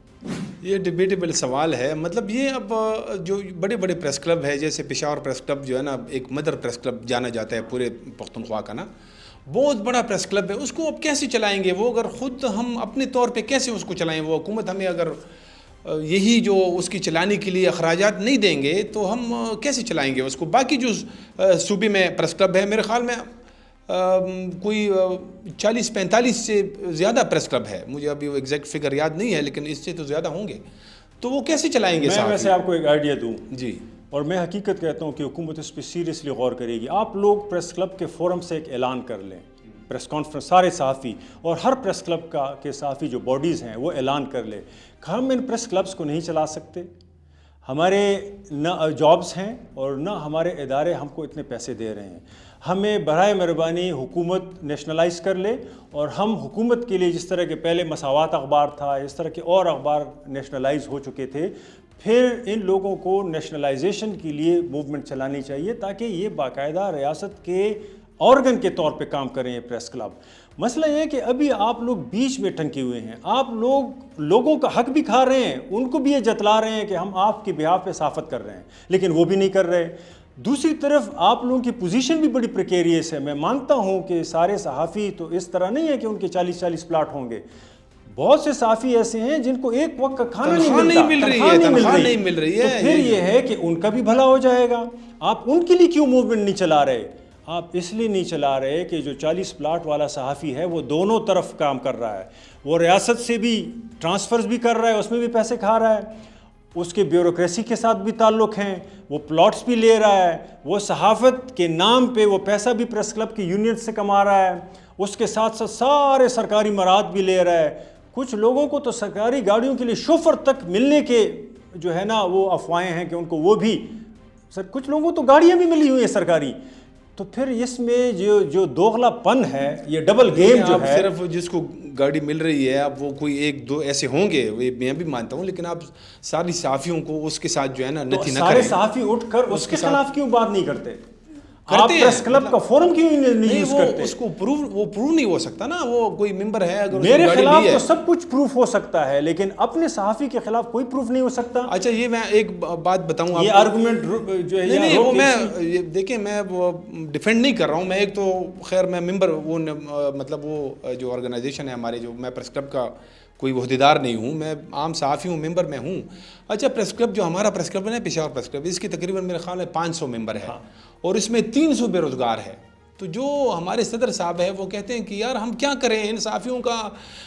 [SPEAKER 2] یہ ڈیبیٹیبل سوال ہے، مطلب یہ اب جو بڑے بڑے پریس کلب ہے، جیسے پشاور پریس کلب جو ہے نا، ایک مدر پریس کلب جانا جاتا ہے پورے پختونخوا کا نا، بہت بڑا پریس کلب ہے، اس کو اب کیسے چلائیں گے وہ؟ اگر خود ہم اپنے طور پہ کیسے اس کو چلائیں؟ وہ حکومت ہمیں اگر یہی جو اس کی چلانے کے لیے اخراجات نہیں دیں گے تو ہم کیسے چلائیں گے اس کو؟ باقی جو صوبے میں پریس کلب ہے، میرے خیال میں کوئی 40-45 سے زیادہ پریس کلب ہے، مجھے ابھی وہ ایگزیکٹ فگر یاد نہیں ہے، لیکن اس سے تو زیادہ ہوں گے، تو وہ کیسے چلائیں گے؟
[SPEAKER 1] میں ویسے آپ کو ایک آئیڈیا دوں
[SPEAKER 2] جی،
[SPEAKER 1] اور میں حقیقت کہتا ہوں کہ حکومت اس پہ سیریسلی غور کرے گی۔ آپ لوگ پریس کلب کے فورم سے ایک اعلان کر لیں، پریس کانفرنس، سارے صحافی اور ہر پریس کلب کے صحافی جو باڈیز ہیں وہ اعلان کر لیں، ہم ان پریس کلبز کو نہیں چلا سکتے، ہمارے نہ جابز ہیں اور نہ ہمارے ادارے ہم کو اتنے پیسے دے رہے ہیں، ہمیں برائے مہربانی حکومت نیشنلائز کر لے، اور ہم حکومت کے لیے جس طرح کے پہلے مساوات اخبار تھا، اس طرح کے اور اخبار نیشنلائز ہو چکے تھے، پھر ان لوگوں کو نیشنلائزیشن کے لیے موومنٹ چلانی چاہیے تاکہ یہ باقاعدہ ریاست کے آرگن کے طور پہ کام کریں یہ پریس کلب۔ مسئلہ یہ ہے کہ ابھی آپ لوگ بیچ میں ٹھنکے ہوئے ہیں، آپ لوگوں کا حق بھی کھا رہے ہیں، ان کو بھی یہ جتلا رہے ہیں کہ ہم آپ کے بہاف پہ صحافت کر رہے ہیں، لیکن وہ بھی نہیں کر رہے۔ دوسری طرف آپ لوگوں کی پوزیشن بھی بڑی پریکیریس ہے۔ میں مانتا ہوں کہ سارے صحافی تو اس طرح نہیں ہے کہ ان کے 40 پلاٹ ہوں گے، بہت سے صحافی ایسے ہیں جن کو ایک وقت کا کھانا نہیں مل رہی ہے، تو پھر یہ ہے کہ ان کا بھی بھلا ہو جائے گا۔ آپ ان کے لیے کیوں موومنٹ نہیں چلا رہے؟ آپ اس لیے نہیں چلا رہے کہ جو 40 پلاٹ والا صحافی ہے وہ دونوں طرف کام کر رہا ہے، وہ ریاست سے بھی ٹرانسفرز بھی کر رہا ہے، اس میں بھی پیسے کھا رہا ہے، اس کے بیوروکریسی کے ساتھ بھی تعلق ہیں، وہ پلاٹس بھی لے رہا ہے، وہ صحافت کے نام پہ وہ پیسہ بھی پریس کلب کی یونین سے کما رہا ہے، اس کے ساتھ ساتھ سارے سرکاری مراد بھی لے رہا ہے۔ کچھ لوگوں کو تو سرکاری گاڑیوں کے لیے شوفر تک ملنے کے جو ہے نا وہ افواہیں ہیں کہ ان کو وہ بھی کچھ لوگوں کو تو گاڑیاں بھی ملی ہوئی ہیں سرکاری۔ تو پھر اس میں جو دوغلا پن ہے، یہ ڈبل گیم جو ہے،
[SPEAKER 2] صرف جس کو گاڑی مل رہی ہے اب وہ کوئی ایک دو ایسے ہوں گے، میں بھی مانتا ہوں، لیکن آپ ساری صحافیوں کو اس کے ساتھ جو ہے نا نتھی نہ کریں۔
[SPEAKER 1] سارے صحافی اٹھ کر اس کے خلاف کیوں بات نہیں کرتے؟ آپ پریس کلب کا فورم کیوں نہیں یوز کرتے؟
[SPEAKER 2] اس کو پروو نہیں ہو سکتا نا، وہ کوئی ممبر ہے اگر
[SPEAKER 1] میرے خلاف تو سب کچھ پروف ہو سکتا ہے، لیکن اپنے صحافی کے خلاف کوئی پروف نہیں ہو سکتا۔
[SPEAKER 2] اچھا، یہ میں ایک بات بتاؤں،
[SPEAKER 1] یہ آرگومنٹ جو ہے
[SPEAKER 2] نہیں وہ میں دیکھیں میں وہ ڈیفینڈ نہیں کر رہا ہوں، میں ایک تو خیر میں ممبر وہ مطلب وہ جو آرگنائزیشن ہے ہمارے، جو میں پریس کلب کا کوئی عہدیدار نہیں ہوں، میں عام صحافی ہوں، ممبر میں ہوں۔ اچھا، پریس کلب جو ہمارا پریس کلب ہے پشاور پریس کلب، اس کی تقریباً میرے خیال میں 500 ممبر ہے، اور اس میں 300 بے روزگار ہے۔ تو جو ہمارے صدر صاحب ہے وہ کہتے ہیں کہ یار ہم کیا کریں ان صحافیوں کا،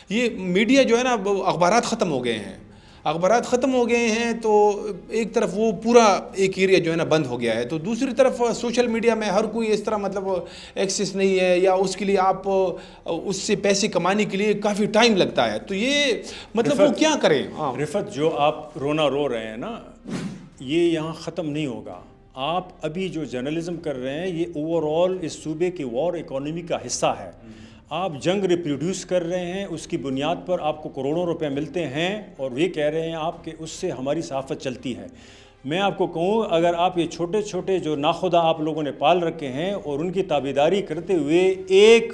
[SPEAKER 2] یہ میڈیا جو ہے نا اخبارات ختم ہو گئے ہیں، اخبارات ختم ہو گئے ہیں، تو ایک طرف وہ پورا ایک ایریا جو ہے نا بند ہو گیا ہے، تو دوسری طرف سوشل میڈیا میں ہر کوئی اس طرح مطلب ایکسیس نہیں ہے، یا اس کے لیے آپ اس سے پیسے کمانے کے لیے کافی ٹائم لگتا ہے، تو یہ مطلب وہ کیا کریں؟
[SPEAKER 1] رفت، جو آپ رونا رو رہے ہیں نا، یہ یہاں ختم نہیں ہوگا۔ آپ ابھی جو جرنلزم کر رہے ہیں یہ اوور آل اس صوبے کی وار اکانومی کا حصہ ہے۔ آپ جنگ ریپروڈیوس کر رہے ہیں، اس کی بنیاد پر آپ کو کروڑوں روپے ملتے ہیں، اور یہ کہہ رہے ہیں آپ کہ اس سے ہماری صحافت چلتی ہے۔ میں آپ کو کہوں، اگر آپ یہ چھوٹے چھوٹے جو ناخدا آپ لوگوں نے پال رکھے ہیں اور ان کی تابعداری کرتے ہوئے ایک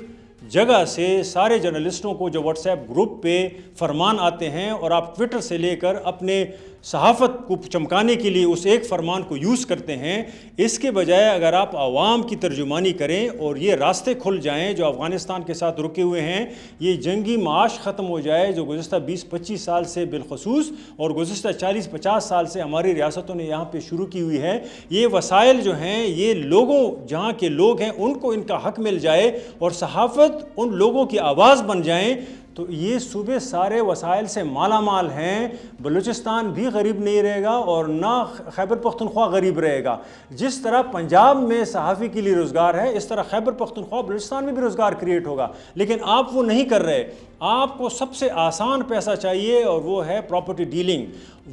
[SPEAKER 1] جگہ سے سارے جرنلسٹوں کو جو واٹس ایپ گروپ پہ فرمان آتے ہیں، اور آپ ٹویٹر سے لے کر اپنے صحافت کو چمکانے کے لیے اس ایک فرمان کو یوز کرتے ہیں، اس کے بجائے اگر آپ عوام کی ترجمانی کریں اور یہ راستے کھل جائیں جو افغانستان کے ساتھ رکے ہوئے ہیں، یہ جنگی معاش ختم ہو جائے جو گزشتہ 20-25 سال سے بالخصوص اور گزشتہ 40-50 سال سے ہماری ریاستوں نے یہاں پہ شروع کی ہوئی ہے، یہ وسائل جو ہیں یہ لوگوں جہاں کے لوگ ہیں ان کو ان کا حق مل جائے اور صحافت ان لوگوں کی آواز بن جائیں، تو یہ صوبے سارے وسائل سے مالا مال ہیں۔ بلوچستان بھی غریب نہیں رہے گا اور نہ خیبر پختونخوا غریب رہے گا۔ جس طرح پنجاب میں صحافی کے لیے روزگار ہے، اس طرح خیبر پختونخوا بلوچستان میں بھی روزگار کریٹ ہوگا، لیکن آپ وہ نہیں کر رہے۔ آپ کو سب سے آسان پیسہ چاہیے اور وہ ہے پراپرٹی ڈیلنگ،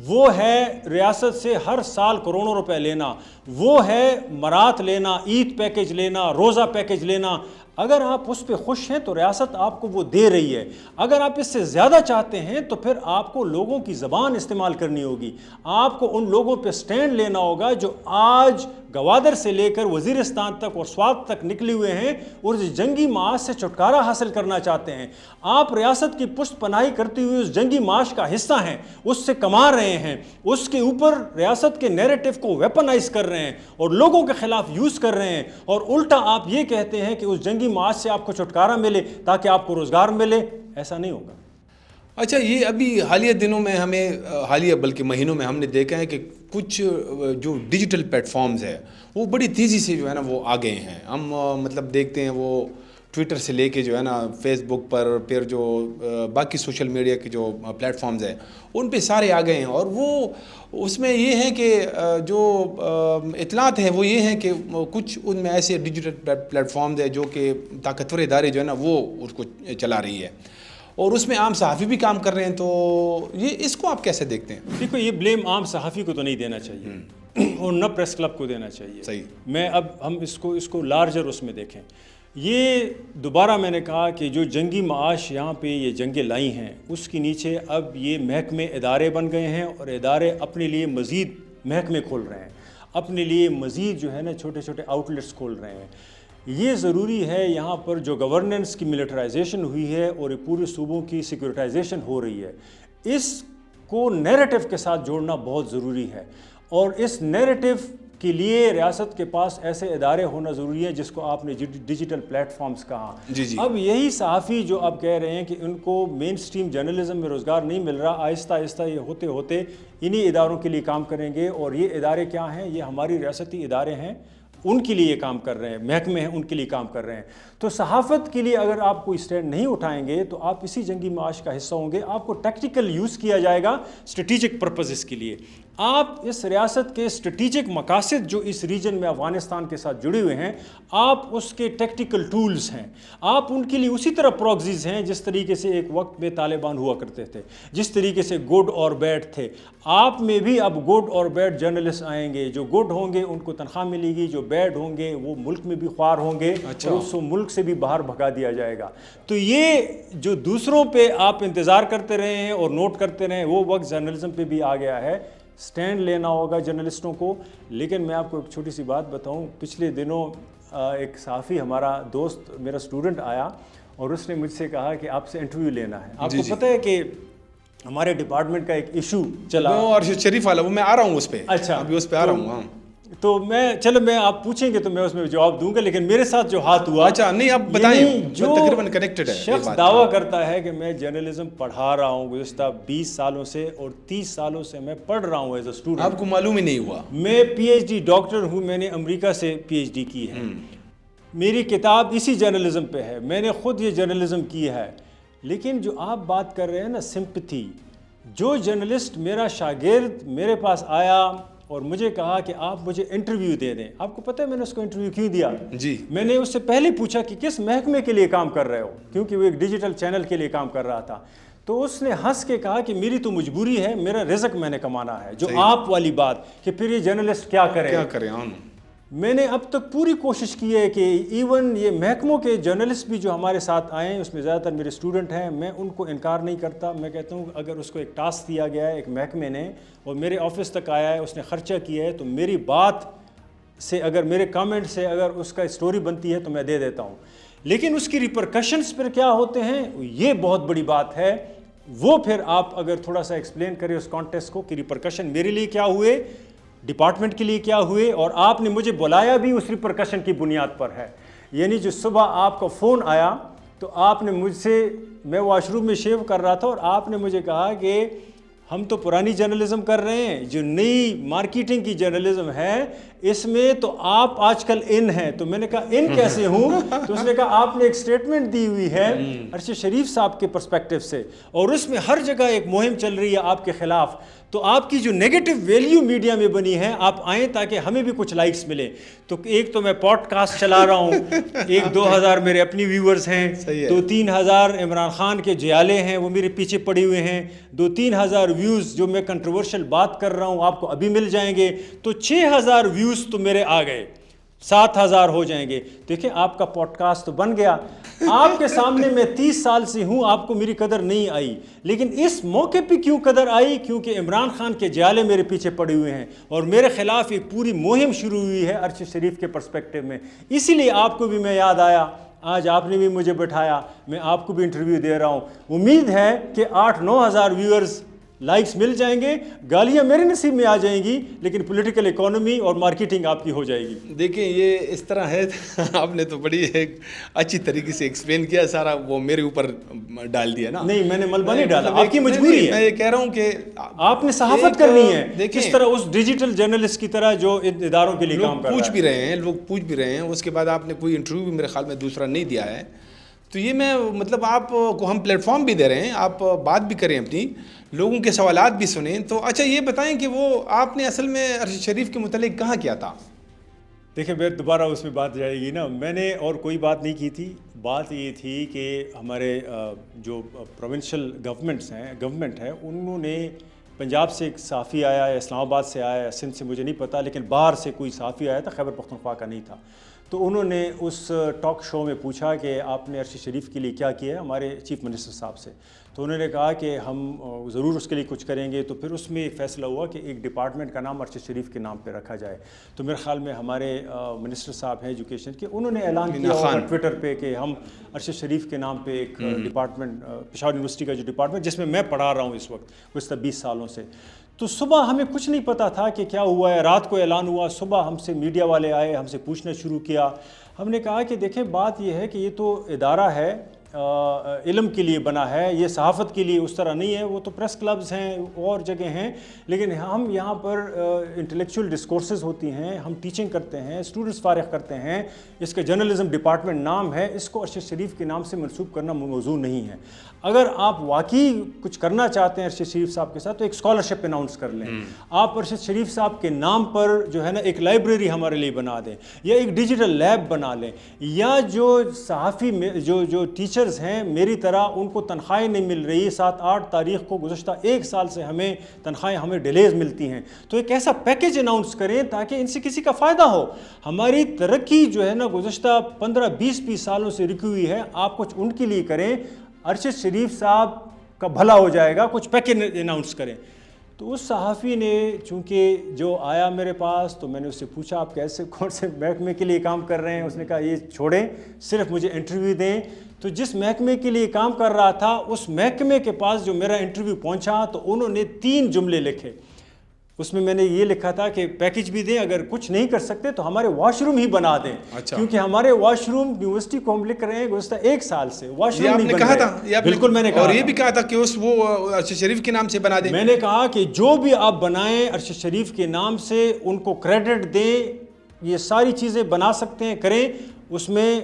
[SPEAKER 1] وہ ہے ریاست سے ہر سال کروڑوں روپے لینا، وہ ہے مرات لینا، عید پیکج لینا، روزہ پیکج لینا۔ اگر آپ اس پہ خوش ہیں تو ریاست آپ کو وہ دے رہی ہے. اگر آپ اس سے زیادہ چاہتے ہیں تو پھر آپ کو لوگوں کی زبان استعمال کرنی ہوگی. آپ کو ان لوگوں پہ سٹینڈ لینا ہوگا جو آج گوادر سے لے کر وزیرستان تک اور سوات تک نکلے ہوئے ہیں اور اس جنگی معاش سے چھٹکارا حاصل کرنا چاہتے ہیں. آپ ریاست کی پشت پناہی کرتے ہوئے اس جنگی معاش کا حصہ ہیں, اس سے کما رہے ہیں, اس کے اوپر ریاست کے نیریٹو کو ویپنائز کر رہے ہیں اور لوگوں کے خلاف یوز کر رہے ہیں, اور الٹا آپ یہ کہتے ہیں کہ اس جنگی معاش سے آپ کو چھٹکارا ملے تاکہ آپ کو روزگار ملے. ایسا نہیں ہوگا.
[SPEAKER 2] اچھا, یہ ابھی حالیہ دنوں میں ہمیں حالیہ بلکہ مہینوں میں ہم نے دیکھا ہے کہ کچھ جو ڈیجیٹل پلیٹ فارمز ہے وہ بڑی تیزی سے جو ہے نا وہ آ گئے ہیں. ہم مطلب دیکھتے ہیں وہ ٹویٹر سے لے کے جو ہے نا فیس بک پر, پھر جو باقی سوشل میڈیا کے جو پلیٹ فارمز ہیں ان پہ سارے آ گئے ہیں. اور وہ اس میں یہ ہے کہ جو اطلاعات ہیں وہ یہ ہیں کہ کچھ ان میں ایسے ڈیجیٹل پلیٹ فارمز ہیں جو کہ طاقتور ادارے جو ہے نا وہ اس کو چلا رہی ہے, اور اس میں عام صحافی بھی کام کر رہے ہیں. تو یہ اس کو آپ کیسے دیکھتے ہیں؟
[SPEAKER 1] دیکھو, یہ بلیم عام صحافی کو تو نہیں دینا چاہیے اور نہ پریس کلب کو دینا چاہیے.
[SPEAKER 2] صحیح.
[SPEAKER 1] میں اب ہم اس کو لارجر اس میں دیکھیں. یہ دوبارہ میں نے کہا کہ جو جنگی معاش یہاں پہ یہ جنگیں لائی ہیں اس کے نیچے اب یہ محکمے ادارے بن گئے ہیں, اور ادارے اپنے لیے مزید محکمے کھول رہے ہیں, اپنے لیے مزید جو ہے نا چھوٹے چھوٹے آؤٹ لیٹس کھول رہے ہیں. یہ ضروری ہے یہاں پر جو گورننس کی ملٹرائزیشن ہوئی ہے اور پورے صوبوں کی سیکورٹائزیشن ہو رہی ہے, اس کو نیریٹو کے ساتھ جوڑنا بہت ضروری ہے. اور اس نیریٹو کے لیے ریاست کے پاس ایسے ادارے ہونا ضروری ہے جس کو آپ نے ڈیجیٹل پلیٹ فارمز کہا. اب یہی صحافی جو آپ کہہ رہے ہیں کہ ان کو مین سٹریم جرنلزم میں روزگار نہیں مل رہا, آہستہ آہستہ یہ ہوتے ہوتے انہی اداروں کے لیے کام کریں گے. اور یہ ادارے کیا ہیں؟ یہ ہماری ریاستی ادارے ہیں, ان کے لیے کام کر رہے ہیں, محکمے ہیں ان کے لیے کام کر رہے ہیں. تو صحافت کے لیے اگر آپ کوئی اسٹینڈ نہیں اٹھائیں گے تو آپ اسی جنگی معاش کا حصہ ہوں گے. آپ کو ٹیکٹیکل یوز کیا جائے گا اسٹریٹجک پرپزز کے لیے. آپ اس ریاست کے اسٹریٹجک مقاصد جو اس ریجن میں افغانستان کے ساتھ جڑے ہوئے ہیں, آپ اس کے ٹیکٹیکل ٹولز ہیں. آپ ان کے لیے اسی طرح پروکسیز ہیں جس طریقے سے ایک وقت میں طالبان ہوا کرتے تھے, جس طریقے سے گڈ اور بیڈ تھے. آپ میں بھی اب گڈ اور بیڈ جرنلسٹ آئیں گے. جو گڈ ہوں گے ان کو تنخواہ ملے گی, جو بیڈ ہوں گے وہ ملک میں بھی خوار ہوں گے, اور اس کو ملک سے بھی باہر بھگا دیا جائے گا. تو یہ جو دوسروں پہ آپ انتظار کرتے رہے ہیں اور نوٹ کرتے رہے ہیں, وہ وقت جرنلزم پہ بھی آ گیا ہے. سٹینڈ لینا ہوگا جرنلسٹوں کو. لیکن میں آپ کو ایک چھوٹی سی بات بتاؤں, پچھلے دنوں ایک صحافی ہمارا دوست, میرا سٹوڈنٹ آیا اور اس نے مجھ سے کہا کہ آپ سے انٹرویو لینا ہے. آپ کو پتہ ہے کہ ہمارے ڈپارٹمنٹ کا ایک ایشو چلا,
[SPEAKER 2] وہ ارشد شریف والا, وہ میں آ رہا ہوں اس پہ.
[SPEAKER 1] اچھا,
[SPEAKER 2] ابھی اس پہ آ رہا ہوں. ہاں,
[SPEAKER 1] تو میں آپ پوچھیں گے تو میں اس میں جواب دوں گا, لیکن میرے ساتھ جو ہاتھ ہوا,
[SPEAKER 2] اچھا نہیں آپ بتائیں,
[SPEAKER 1] جو
[SPEAKER 2] تقریباً کنیکٹڈ ہے.
[SPEAKER 1] شخص دعویٰ کرتا ہے کہ میں جرنلزم پڑھا رہا ہوں گزشتہ 20 سالوں سے اور 30 سالوں سے میں پڑھ رہا ہوں ایز اے اسٹوڈنٹ.
[SPEAKER 2] آپ کو معلوم ہی نہیں ہوا؟
[SPEAKER 1] میں پی ایچ ڈی ڈاکٹر ہوں, میں نے امریکہ سے پی ایچ ڈی کی ہے. میری کتاب اسی جرنلزم پہ ہے, میں نے خود یہ جرنلزم کی ہے. لیکن جو آپ بات کر رہے ہیں نا سمپتھی, جو جرنلسٹ میرا شاگرد میرے پاس آیا اور مجھے کہا کہ آپ مجھے انٹرویو دے دیں, آپ کو پتہ ہے میں نے اس کو انٹرویو کیوں دیا؟
[SPEAKER 2] جی,
[SPEAKER 1] میں نے اس سے پہلے پوچھا کہ کس محکمے کے لیے کام کر رہے ہو, کیونکہ وہ ایک ڈیجیٹل چینل کے لیے کام کر رہا تھا. تو اس نے ہنس کے کہا کہ میری تو مجبوری ہے, میرا رزق میں نے کمانا ہے. جو آپ والی بات کہ پھر یہ جرنلسٹ کیا کرے. میں نے اب تک پوری کوشش کی ہے کہ ایون یہ محکموں کے جرنلسٹ بھی جو ہمارے ساتھ آئے ہیں اس میں زیادہ تر میرے اسٹوڈنٹ ہیں, میں ان کو انکار نہیں کرتا. میں کہتا ہوں اگر اس کو ایک ٹاسک دیا گیا ہے ایک محکمے نے اور میرے آفس تک آیا ہے, اس نے خرچہ کیا ہے, تو میری بات سے اگر میرے کامنٹ سے اگر اس کا اسٹوری بنتی ہے تو میں دے دیتا ہوں. لیکن اس کی ریپرکشنز پر کیا ہوتے ہیں یہ بہت بڑی بات ہے. وہ پھر آپ اگر تھوڑا سا ایکسپلین کریں اس کانٹیکسٹ کو کہ ریپرکشن میرے لیے کیا ہوئے, ڈپارٹمنٹ کے لیے کیا ہوئے, اور آپ نے مجھے بلایا بھی اس ریپرکشن کی بنیاد پر ہے. یعنی جو صبح آپ کا فون آیا تو آپ نے مجھ سے, میں واش روم میں شیو کر رہا تھا اور آپ نے مجھے کہا کہ ہم تو پرانی جرنلزم کر رہے ہیں, جو نئی مارکیٹنگ کی جرنلزم ہے اس میں تو آپ آج کل ان ہیں. تو میں نے کہا ان کیسے ہوں؟ تو اس نے کہا آپ نے ایک سٹیٹمنٹ دی ہوئی ہے ارشد شریف صاحب کے پرسپیکٹو سے, اور اس میں ہر جگہ ایک مہم چل رہی ہے آپ کے خلاف. تو آپ کی جو نیگیٹو ویلیو میڈیا میں بنی ہے, آپ آئیں تاکہ ہمیں بھی کچھ لائکس ملے. تو ایک تو میں پوڈ کاسٹ چلا رہا ہوں, 1-2 ہزار میرے اپنی ویورز ہیں, 2-3 ہزار عمران خان کے جیالے ہیں وہ میرے پیچھے پڑے ہوئے ہیں, 2-3 ہزار ویوز جو میں کنٹروورشل بات کر رہا ہوں آپ کو ابھی مل جائیں گے, تو 6 ہزار ویوز تو میرے آ گئے. 7,000 ہو جائیں گے. دیکھیں آپ کا پوڈ کاسٹ تو بن گیا. آپ کے سامنے میں 30 سال سے ہوں, آپ کو میری قدر نہیں آئی, لیکن اس موقع پہ کیوں قدر آئی؟ کیونکہ عمران خان کے جالے میرے پیچھے پڑے ہوئے ہیں اور میرے خلاف ایک پوری مہم شروع ہوئی ہے ارشد شریف کے پرسپیکٹو میں. اسی لیے آپ کو بھی میں یاد آیا, آج آپ نے بھی مجھے بٹھایا, میں آپ کو بھی انٹرویو دے رہا ہوں. امید ہے کہ 8-9 ہزار ویورز لائکس مل جائیں گے, گالیاں میرے نصیب میں آ جائیں گی, لیکن پولیٹیکل اکانومی اور مارکیٹنگ آپ کی ہو جائے گی.
[SPEAKER 2] دیکھیں یہ اس طرح ہے, آپ نے تو بڑی ایک اچھی طریقے سے ایکسپلین کیا, سارا وہ میرے اوپر ڈال دیا نا.
[SPEAKER 1] نہیں, میں نے ملبہ نہیں ڈالا, آپ کی مجبوری ہے.
[SPEAKER 2] میں یہ کہہ رہا ہوں کہ
[SPEAKER 1] آپ نے صحافت کرنی ہے کس طرح اس ڈیجیٹل جرنلسٹ کی طرح جو اداروں کے لیے کام کر رہا ہے.
[SPEAKER 2] پوچھ بھی رہے ہیں لوگ, پوچھ بھی رہے ہیں, اس کے بعد آپ نے کوئی انٹرویو بھی میرے خیال میں دوسرا نہیں دیا ہے. تو یہ میں مطلب آپ کو ہم پلیٹ فارم بھی دے رہے ہیں, آپ بات بھی کریں اپنی, لوگوں کے سوالات بھی سنیں. تو اچھا یہ بتائیں کہ وہ آپ نے اصل میں ارشد شریف کے متعلق کہاں کیا تھا؟
[SPEAKER 1] دیکھیں میں دوبارہ اس میں بات جائے گی نا, میں نے اور کوئی بات نہیں کی تھی. بات یہ تھی کہ ہمارے جو پروونشل گورنمنٹ ہے, انہوں نے پنجاب سے ایک صحافی آیا, اسلام آباد سے آیا, یا سندھ سے مجھے نہیں پتہ, لیکن باہر سے کوئی صحافی آیا تھا, خیبر پختونخوا کا نہیں تھا. تو انہوں نے اس ٹاک شو میں پوچھا کہ آپ نے ارشد شریف کے لیے کیا کیا ہے ہمارے چیف منسٹر صاحب سے. تو انہوں نے کہا کہ ہم ضرور اس کے لیے کچھ کریں گے. تو پھر اس میں فیصلہ ہوا کہ ایک ڈپارٹمنٹ کا نام ارشد شریف کے نام پہ رکھا جائے. تو میرے خیال میں ہمارے منسٹر صاحب ہیں ایجوکیشن کے, انہوں نے اعلان کیا ہوگا ٹویٹر پہ کہ ہم ارشد شریف کے نام پہ ایک ڈپارٹمنٹ, پشاور یونیورسٹی کا جو ڈپارٹمنٹ جس میں میں پڑھا رہا ہوں اس وقت گزشتہ 20 سالوں سے. تو صبح ہمیں کچھ نہیں پتہ تھا کہ کیا ہوا ہے, رات کو اعلان ہوا, صبح ہم سے میڈیا والے آئے, ہم سے پوچھنا شروع کیا. ہم نے کہا کہ دیکھیں بات یہ ہے کہ یہ تو ادارہ ہے, علم کے لیے بنا ہے, یہ صحافت کے لیے اس طرح نہیں ہے. وہ تو پریس کلبز ہیں اور جگہ ہیں, لیکن ہم یہاں پر انٹلیکچوئل ڈسکورسز ہوتی ہیں, ہم ٹیچنگ کرتے ہیں, اسٹوڈنٹس فارغ کرتے ہیں. اس کا جرنلزم ڈپارٹمنٹ نام ہے, اس کو ارشد شریف کے نام سے منسوب کرنا موضوع نہیں ہے. اگر آپ واقعی کچھ کرنا چاہتے ہیں ارشد شریف صاحب کے ساتھ تو ایک اسکالرشپ اناؤنس کر لیں. آپ ارشد شریف صاحب کے نام پر جو ہے نا ایک لائبریری ہمارے لیے بنا دیں, یا ایک ڈیجیٹل لیب بنا لیں, یا جو صحافی جو ٹیچرز ہیں میری طرح ان کو تنخواہیں نہیں مل رہی, 7-8 تاریخ کو گزشتہ 1 سال سے ہمیں ڈیلیز ملتی ہیں, تو ایک ایسا پیکیج اناؤنس کریں تاکہ ان سے کسی کا فائدہ ہو. ہماری ترقی جو ہے نا گزشتہ 15-20 سالوں سے رکی ہوئی ہے, آپ کچھ ان کے لیے کریں, ارشد شریف صاحب کا بھلا ہو جائے گا, کچھ پیکیج اناؤنس کریں. تو اس صحافی نے چونکہ جو آیا میرے پاس, تو میں نے اس سے پوچھا آپ کیسے کون سے محکمے کے لیے کام کر رہے ہیں. اس نے کہا یہ چھوڑیں, صرف مجھے انٹرویو دیں. تو جس محکمے کے لیے کام کر رہا تھا اس محکمے کے پاس جو میرا انٹرویو پہنچا تو انہوں نے 3 جملے لکھے. اس میں نے یہ لکھا تھا کہ پیکیج بھی دیں, اگر کچھ نہیں کر سکتے تو ہمارے واش روم ہی بنا دیں. کیونکہ ہمارے واش روم یونیورسٹی کو ہم لکھ رہے ہیں گزشتہ 1 سال سے واش روم نہیں بن رہے. بالکل میں نے کہا,
[SPEAKER 2] اور یہ بھی کہا تھا کہ وہ ارشد شریف کے نام سے بنا دیں.
[SPEAKER 1] میں نے کہا کہ جو بھی آپ بنائیں ارشد شریف کے نام سے ان کو کریڈٹ دیں, یہ ساری چیزیں بنا سکتے ہیں کریں. اس میں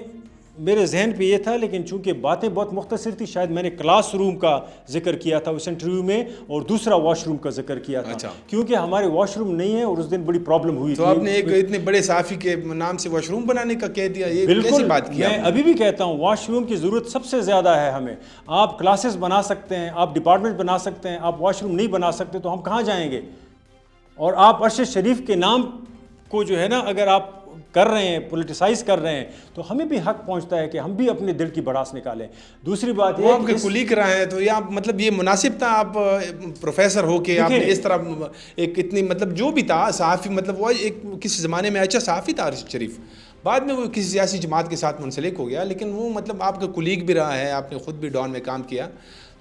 [SPEAKER 1] میرے ذہن پہ یہ تھا, لیکن چونکہ باتیں بہت مختصر تھی, شاید میں نے کلاس روم کا ذکر کیا تھا اس انٹرویو میں, اور دوسرا واش روم کا ذکر کیا تھا. کیونکہ ہمارے واش روم نہیں ہے اور اس دن بڑی پرابلم ہوئی تھی.
[SPEAKER 2] تو آپ نے ایک اتنے بڑے صحافی کے نام سے واش روم بنانے کا کہہ دیا, یہ کیسی بات کی؟
[SPEAKER 1] میں ابھی بھی کہتا ہوں واش روم کی ضرورت سب سے زیادہ ہے ہمیں. آپ کلاسز بنا سکتے ہیں, آپ ڈپارٹمنٹ بنا سکتے ہیں, آپ واش روم نہیں بنا سکتے تو ہم کہاں جائیں گے؟ اور آپ ارشد شریف کے نام کو جو ہے نا اگر آپ کر رہے ہیں, پولیٹیسائز کر رہے ہیں, تو ہمیں بھی حق پہنچتا ہے کہ ہم بھی اپنے دل کی بڑاس نکالیں. دوسری بات یہ
[SPEAKER 2] آپ کے کلیگ رہے ہیں, تو یہ مطلب یہ مناسب تھا آپ پروفیسر ہو کے آپ نے اس طرح ایک اتنی مطلب جو بھی تھا صحافی, مطلب وہ ایک کسی زمانے میں اچھا صحافی تھا ارشد شریف, بعد میں وہ کسی سیاسی جماعت کے ساتھ منسلک ہو گیا, لیکن وہ مطلب آپ کا کلیگ بھی رہا ہے, آپ نے خود بھی ڈان میں کام کیا.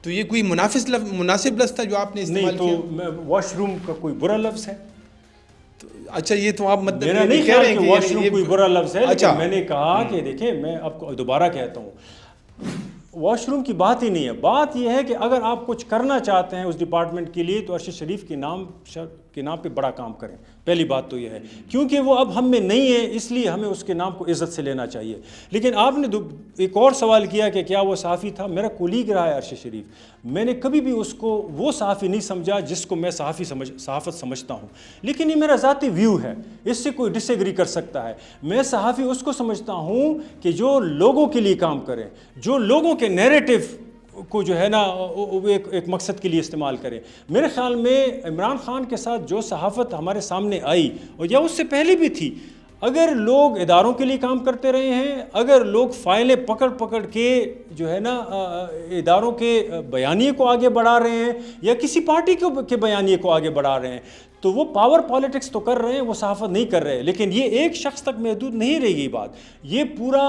[SPEAKER 2] تو یہ کوئی مناسب لفظ تھا جو آپ نے استعمال کیا؟
[SPEAKER 1] نہیں, تو واش روم کا کوئی برا لفظ ہے؟
[SPEAKER 2] اچھا یہ تو آپ مطلب
[SPEAKER 1] میرا نہیں کہہ رہے ہیں کہ واش روم کوئی برا لفظ ہے, لیکن میں نے کہا کہ دیکھیں میں آپ کو دوبارہ کہتا ہوں, واش روم کی بات ہی نہیں ہے. بات یہ ہے کہ اگر آپ کچھ کرنا چاہتے ہیں اس ڈپارٹمنٹ کے لیے تو ارشد شریف کے نام پہ بڑا کام کریں. پہلی بات تو یہ ہے, کیونکہ وہ اب ہم میں نہیں ہے, اس لیے ہمیں اس کے نام کو عزت سے لینا چاہیے. لیکن آپ نے ایک اور سوال کیا کہ کیا وہ صحافی تھا. میرا کولیگ رہا ہے ارشد شریف, میں نے کبھی بھی اس کو وہ صحافی نہیں سمجھا جس کو میں صحافت سمجھتا ہوں. لیکن یہ میرا ذاتی ویو ہے, اس سے کوئی ڈس ایگری کر سکتا ہے. میں صحافی اس کو سمجھتا ہوں کہ جو لوگوں کے لیے کام کریں, جو لوگوں کے نیریٹو کو جو ہے نا ایک مقصد کے لیے استعمال کریں. میرے خیال میں عمران خان کے ساتھ جو صحافت ہمارے سامنے آئی, اور یا اس سے پہلے بھی تھی, اگر لوگ اداروں کے لیے کام کرتے رہے ہیں، اگر لوگ فائلیں پکڑ پکڑ کے جو ہے نا اداروں کے بیانیے کو آگے بڑھا رہے ہیں یا کسی پارٹی کے بیانیے کو آگے بڑھا رہے ہیں، تو وہ پاور پالیٹکس تو کر رہے ہیں، وہ صحافت نہیں کر رہے. لیکن یہ ایک شخص تک محدود نہیں رہے گی بات. یہ پورا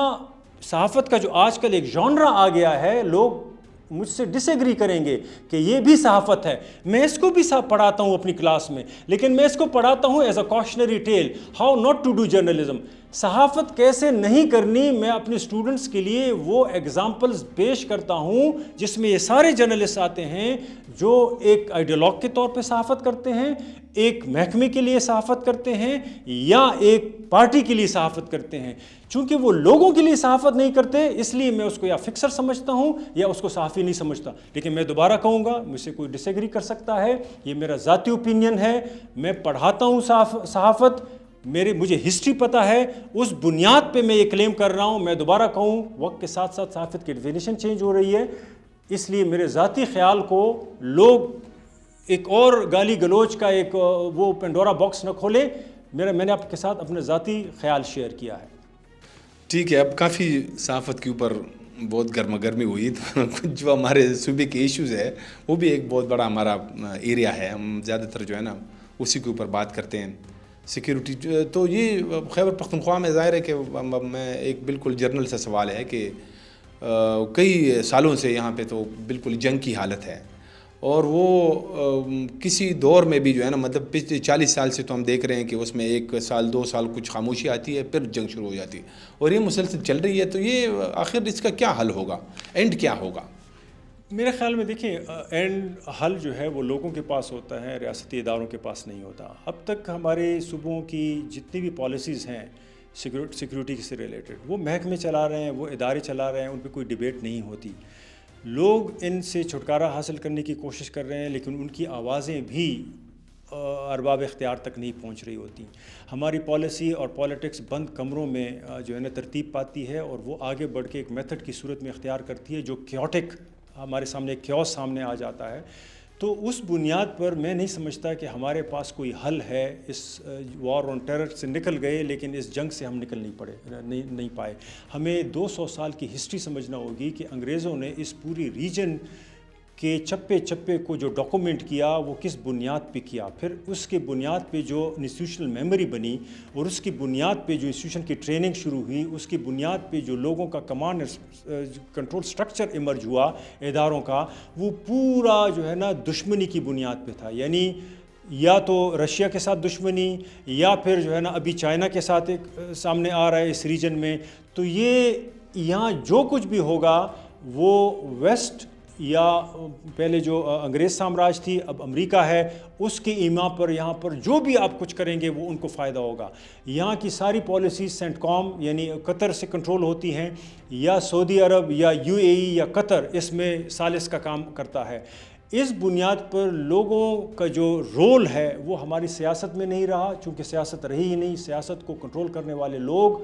[SPEAKER 1] صحافت کا جو آج کل ایک جانرا آ گیا ہے، لوگ مجھ سے ڈس ایگری کریں گے کہ یہ بھی صحافت ہے. میں اس کو بھی پڑھاتا ہوں اپنی کلاس میں، لیکن میں اس کو پڑھاتا ہوں as a cautionary tale, how not to do journalism. صحافت کیسے نہیں کرنی، میں اپنے اسٹوڈنٹس کے لیے وہ ایگزامپلز پیش کرتا ہوں جس میں یہ سارے جرنلسٹ آتے ہیں جو ایک آئیڈیالوگ کے طور پہ صحافت کرتے ہیں، ایک محکمے کے لیے صحافت کرتے ہیں یا ایک پارٹی کے لیے صحافت کرتے ہیں. چونکہ وہ لوگوں کے لیے صحافت نہیں کرتے، اس لیے میں اس کو یا فکسر سمجھتا ہوں یا اس کو صحافی نہیں سمجھتا. لیکن میں دوبارہ کہوں گا، مجھ سے کوئی ڈس ایگری کر سکتا ہے، یہ میرا ذاتی اوپینین ہے. میں پڑھاتا ہوں صحافت، مجھے ہسٹری پتہ ہے، اس بنیاد پہ میں یہ کلیم کر رہا ہوں. میں دوبارہ کہوں، وقت کے ساتھ ساتھ صحافت کی ڈیفینیشن چینج ہو رہی ہے، اس لیے میرے ذاتی خیال کو لوگ ایک اور گالی گلوچ کا ایک وہ پینڈورا باکس نہ کھولیں. میں نے آپ کے ساتھ اپنا ذاتی خیال شیئر کیا ہے.
[SPEAKER 2] ٹھیک ہے، اب کافی صحافت کے اوپر بہت گرما گرمی ہوئی، تو کچھ جو ہمارے صوبے کے ایشوز ہے وہ بھی ایک بہت بڑا ہمارا ایریا ہے. ہم زیادہ تر جو ہے نا اسی کے اوپر بات کرتے ہیں. سیکیورٹی تو یہ خیبر پختونخوا میں ظاہر ہے کہ میں ایک بالکل جرنل سا سوال ہے کہ کئی سالوں سے یہاں پہ تو بالکل جنگ کی حالت ہے، اور وہ کسی دور میں بھی جو ہے نا مطلب پچھلے 40 سال سے تو ہم دیکھ رہے ہیں کہ اس میں 1 سال 2 سال کچھ خاموشی آتی ہے، پھر جنگ شروع ہو جاتی ہے، اور یہ مسلسل چل رہی ہے. تو یہ آخر اس کا کیا حل ہوگا، اینڈ کیا ہوگا؟
[SPEAKER 1] میرے خیال میں دیکھیں، اینڈ حل جو ہے وہ لوگوں کے پاس ہوتا ہے، ریاستی اداروں کے پاس نہیں ہوتا. اب تک ہمارے صوبوں کی جتنی بھی پالیسیز ہیں سیکیورٹی سے ریلیٹڈ، وہ محکمے چلا رہے ہیں، وہ ادارے چلا رہے ہیں، ان پہ کوئی ڈیبیٹ نہیں ہوتی. لوگ ان سے چھٹکارا حاصل کرنے کی کوشش کر رہے ہیں، لیکن ان کی آوازیں بھی ارباب اختیار تک نہیں پہنچ رہی ہوتی. ہماری پالیسی اور پالیٹکس بند کمروں میں جو ہے نا ترتیب پاتی ہے، اور وہ آگے بڑھ کے ایک میتھڈ کی صورت میں اختیار کرتی ہے جو کیوٹک ہمارے سامنے ایک کیوس سامنے آ جاتا ہے. تو اس بنیاد پر میں نہیں سمجھتا کہ ہمارے پاس کوئی حل ہے. اس وار آن ٹیرر سے نکل گئے، لیکن اس جنگ سے ہم نکل نہیں پائے. ہمیں 200 سال کی ہسٹری سمجھنا ہوگی کہ انگریزوں نے اس پوری ریجن کے چپے چپے کو جو ڈاکومنٹ کیا وہ کس بنیاد پہ کیا، پھر اس کے بنیاد پہ جو انسٹیٹیوشنل میموری بنی، اور اس کی بنیاد پہ جو انسٹیٹیوشن کی ٹریننگ شروع ہوئی، اس کی بنیاد پہ جو لوگوں کا کمانڈ کنٹرول سٹرکچر ایمرج ہوا اداروں کا، وہ پورا جو ہے نا دشمنی کی بنیاد پہ تھا. یعنی یا تو رشیا کے ساتھ دشمنی، یا پھر جو ہے نا ابھی چائنا کے ساتھ ایک سامنے آ رہا ہے اس ریجن میں. تو یہ یہاں جو کچھ بھی ہوگا وہ ویسٹ یا پہلے جو انگریز سامراج تھی اب امریکہ ہے، اس کے ایما پر یہاں پر جو بھی آپ کچھ کریں گے وہ ان کو فائدہ ہوگا. یہاں کی ساری پالیسیز سینٹ کام یعنی قطر سے کنٹرول ہوتی ہیں، یا سعودی عرب یا UAE یا قطر اس میں ثالث کا کام کرتا ہے. اس بنیاد پر لوگوں کا جو رول ہے وہ ہماری سیاست میں نہیں رہا، چونکہ سیاست رہی ہی نہیں. سیاست کو کنٹرول کرنے والے لوگ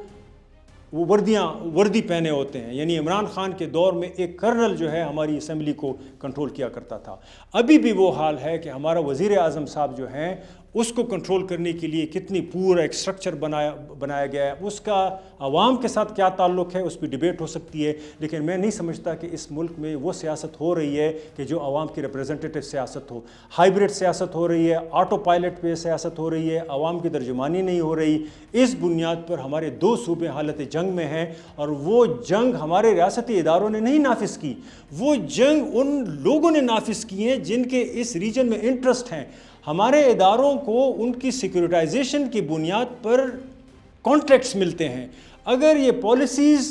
[SPEAKER 1] وہ وردی پہنے ہوتے ہیں. یعنی عمران خان کے دور میں ایک کرنل جو ہے ہماری اسمبلی کو کنٹرول کیا کرتا تھا. ابھی بھی وہ حال ہے کہ ہمارا وزیر اعظم صاحب جو ہیں اس کو کنٹرول کرنے کے لیے کتنی پورا ایک سٹرکچر بنایا گیا ہے. اس کا عوام کے ساتھ کیا تعلق ہے اس پہ ڈیبیٹ ہو سکتی ہے، لیکن میں نہیں سمجھتا کہ اس ملک میں وہ سیاست ہو رہی ہے کہ جو عوام کی ریپریزنٹیٹیو سیاست ہو. ہائیبریڈ سیاست ہو رہی ہے، آٹو پائلٹ پہ سیاست ہو رہی ہے، عوام کی ترجمانی نہیں ہو رہی. اس بنیاد پر ہمارے 2 صوبے حالت جنگ میں ہیں، اور وہ جنگ ہمارے ریاستی اداروں نے نہیں نافذ کی، وہ جنگ ان لوگوں نے نافذ کی ہیں جن کے اس ریجن میں انٹرسٹ ہیں. ہمارے اداروں کو ان کی سیکیورٹائزیشن کی بنیاد پر کانٹریکٹس ملتے ہیں. اگر یہ پالیسیز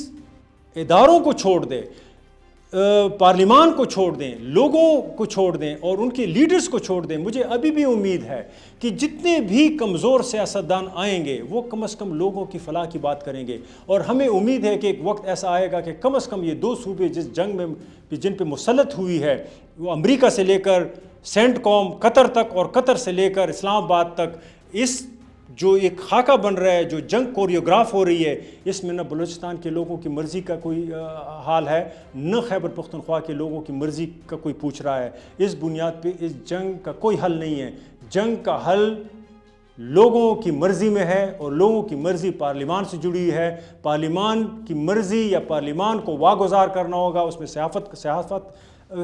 [SPEAKER 1] اداروں کو چھوڑ دے، پارلیمان کو چھوڑ دیں، لوگوں کو چھوڑ دیں اور ان کے لیڈرز کو چھوڑ دیں، مجھے ابھی بھی امید ہے کہ جتنے بھی کمزور سیاستدان آئیں گے وہ کم از کم لوگوں کی فلاح کی بات کریں گے. اور ہمیں امید ہے کہ ایک وقت ایسا آئے گا کہ کم از کم یہ 2 صوبے جس جنگ میں جن پہ مسلط ہوئی ہے، وہ امریکہ سے لے کر سینٹ کام قطر تک اور قطر سے لے کر اسلام آباد تک، اس جو ایک خاکہ بن رہا ہے، جو جنگ کوریوگراف ہو رہی ہے، اس میں نہ بلوچستان کے لوگوں کی مرضی کا کوئی حال ہے، نہ خیبر پختونخوا کے لوگوں کی مرضی کا کوئی پوچھ رہا ہے. اس بنیاد پہ اس جنگ کا کوئی حل نہیں ہے. جنگ کا حل لوگوں کی مرضی میں ہے اور لوگوں کی مرضی پارلیمان سے جڑی ہے. پارلیمان کی مرضی یا پارلیمان کو واگزار کرنا ہوگا. اس میں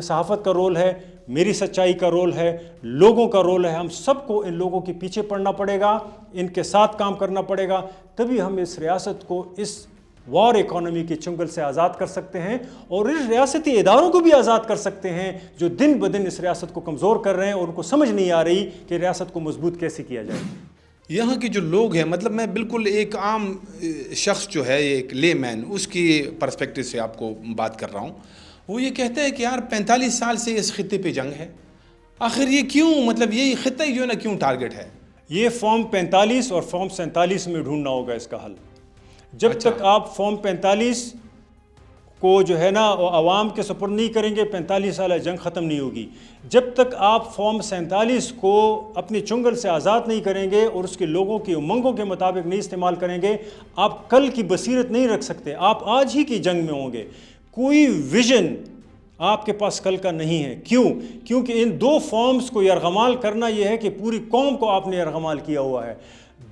[SPEAKER 1] صحافت کا رول ہے, میری سچائی کا رول ہے, لوگوں کا رول ہے. ہم سب کو ان لوگوں کے پیچھے پڑنا پڑے گا, ان کے ساتھ کام کرنا پڑے گا, تبھی ہم اس ریاست کو اس وار اکانومی کے چنگل سے آزاد کر سکتے ہیں اور اس ریاستی اداروں کو بھی آزاد کر سکتے ہیں جو دن بدن اس ریاست کو کمزور کر رہے ہیں اور ان کو سمجھ نہیں آ رہی کہ ریاست کو مضبوط کیسے کیا جائے.
[SPEAKER 2] یہاں کے جو لوگ ہیں, مطلب میں بالکل ایک عام شخص جو ہے, ایک لے مین, اس کی پرسپیکٹو سے آپ کو بات کر رہا ہوں. وہ یہ کہتا ہے کہ یار 45 سال سے اس خطے پہ جنگ ہے, آخر یہ کیوں, مطلب یہ خطہ ہی جو ہے نا کیوں ٹارگٹ ہے؟
[SPEAKER 1] یہ فارم 45 اور فارم 47 میں ڈھونڈنا ہوگا اس کا حل. جب تک آپ فارم 45 کو جو ہے نا عوام کے سپرد نہیں کریں گے, 45 سالہ جنگ ختم نہیں ہوگی. جب تک آپ فارم 47 کو اپنے چنگل سے آزاد نہیں کریں گے اور اس کے لوگوں کی امنگوں کے مطابق نہیں استعمال کریں گے, آپ کل کی بصیرت نہیں رکھ سکتے. آپ آج ہی کی جنگ میں ہوں گے. کوئی ویژن آپ کے پاس کل کا نہیں ہے. کیوں؟ کیونکہ ان دو فارمز کو یرغمال کرنا یہ ہے کہ پوری قوم کو آپ نے یرغمال کیا ہوا ہے.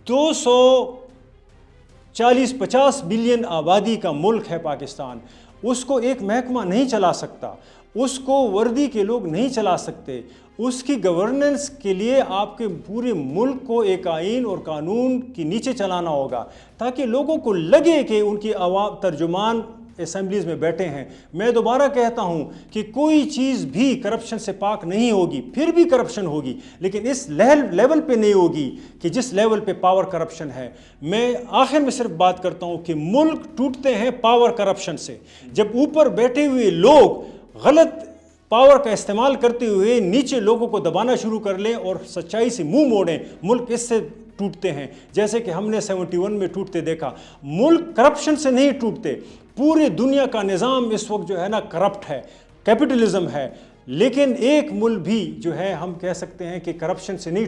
[SPEAKER 1] 240-50 بلین آبادی کا ملک ہے پاکستان. اس کو ایک محکمہ نہیں چلا سکتا, اس کو وردی کے لوگ نہیں چلا سکتے. اس کی گورننس کے لیے آپ کے پورے ملک کو ایک آئین اور قانون کے نیچے چلانا ہوگا تاکہ لوگوں کو لگے کہ ان کی عوام ترجمان اسمبلیز میں بیٹھے ہیں. میں دوبارہ کہتا ہوں کہ کوئی چیز بھی کرپشن سے پاک نہیں ہوگی, پھر بھی کرپشن ہوگی, لیکن اس لیول پہ نہیں ہوگی کہ جس لیول پہ پاور کرپشن ہے. میں آخر میں صرف بات کرتا ہوں کہ ملک ٹوٹتے ہیں پاور کرپشن سے. جب اوپر بیٹھے ہوئے لوگ غلط پاور کا استعمال کرتے ہوئے نیچے لوگوں کو دبانا شروع کر لیں اور سچائی سے منہ موڑیں, ملک اس سے ٹوٹتے ہیں. جیسے کہ ہم نے 71 میں ٹوٹتے دیکھا. ملک کرپشن سے نہیں ٹوٹتے. پوری دنیا کا نظام اس وقت جو ہے نا کرپٹ ہے, کیپٹلزم ہے, لیکن ایک ملک بھی جو ہے ہم کہہ سکتے ہیں کہ کرپشن سے نہیں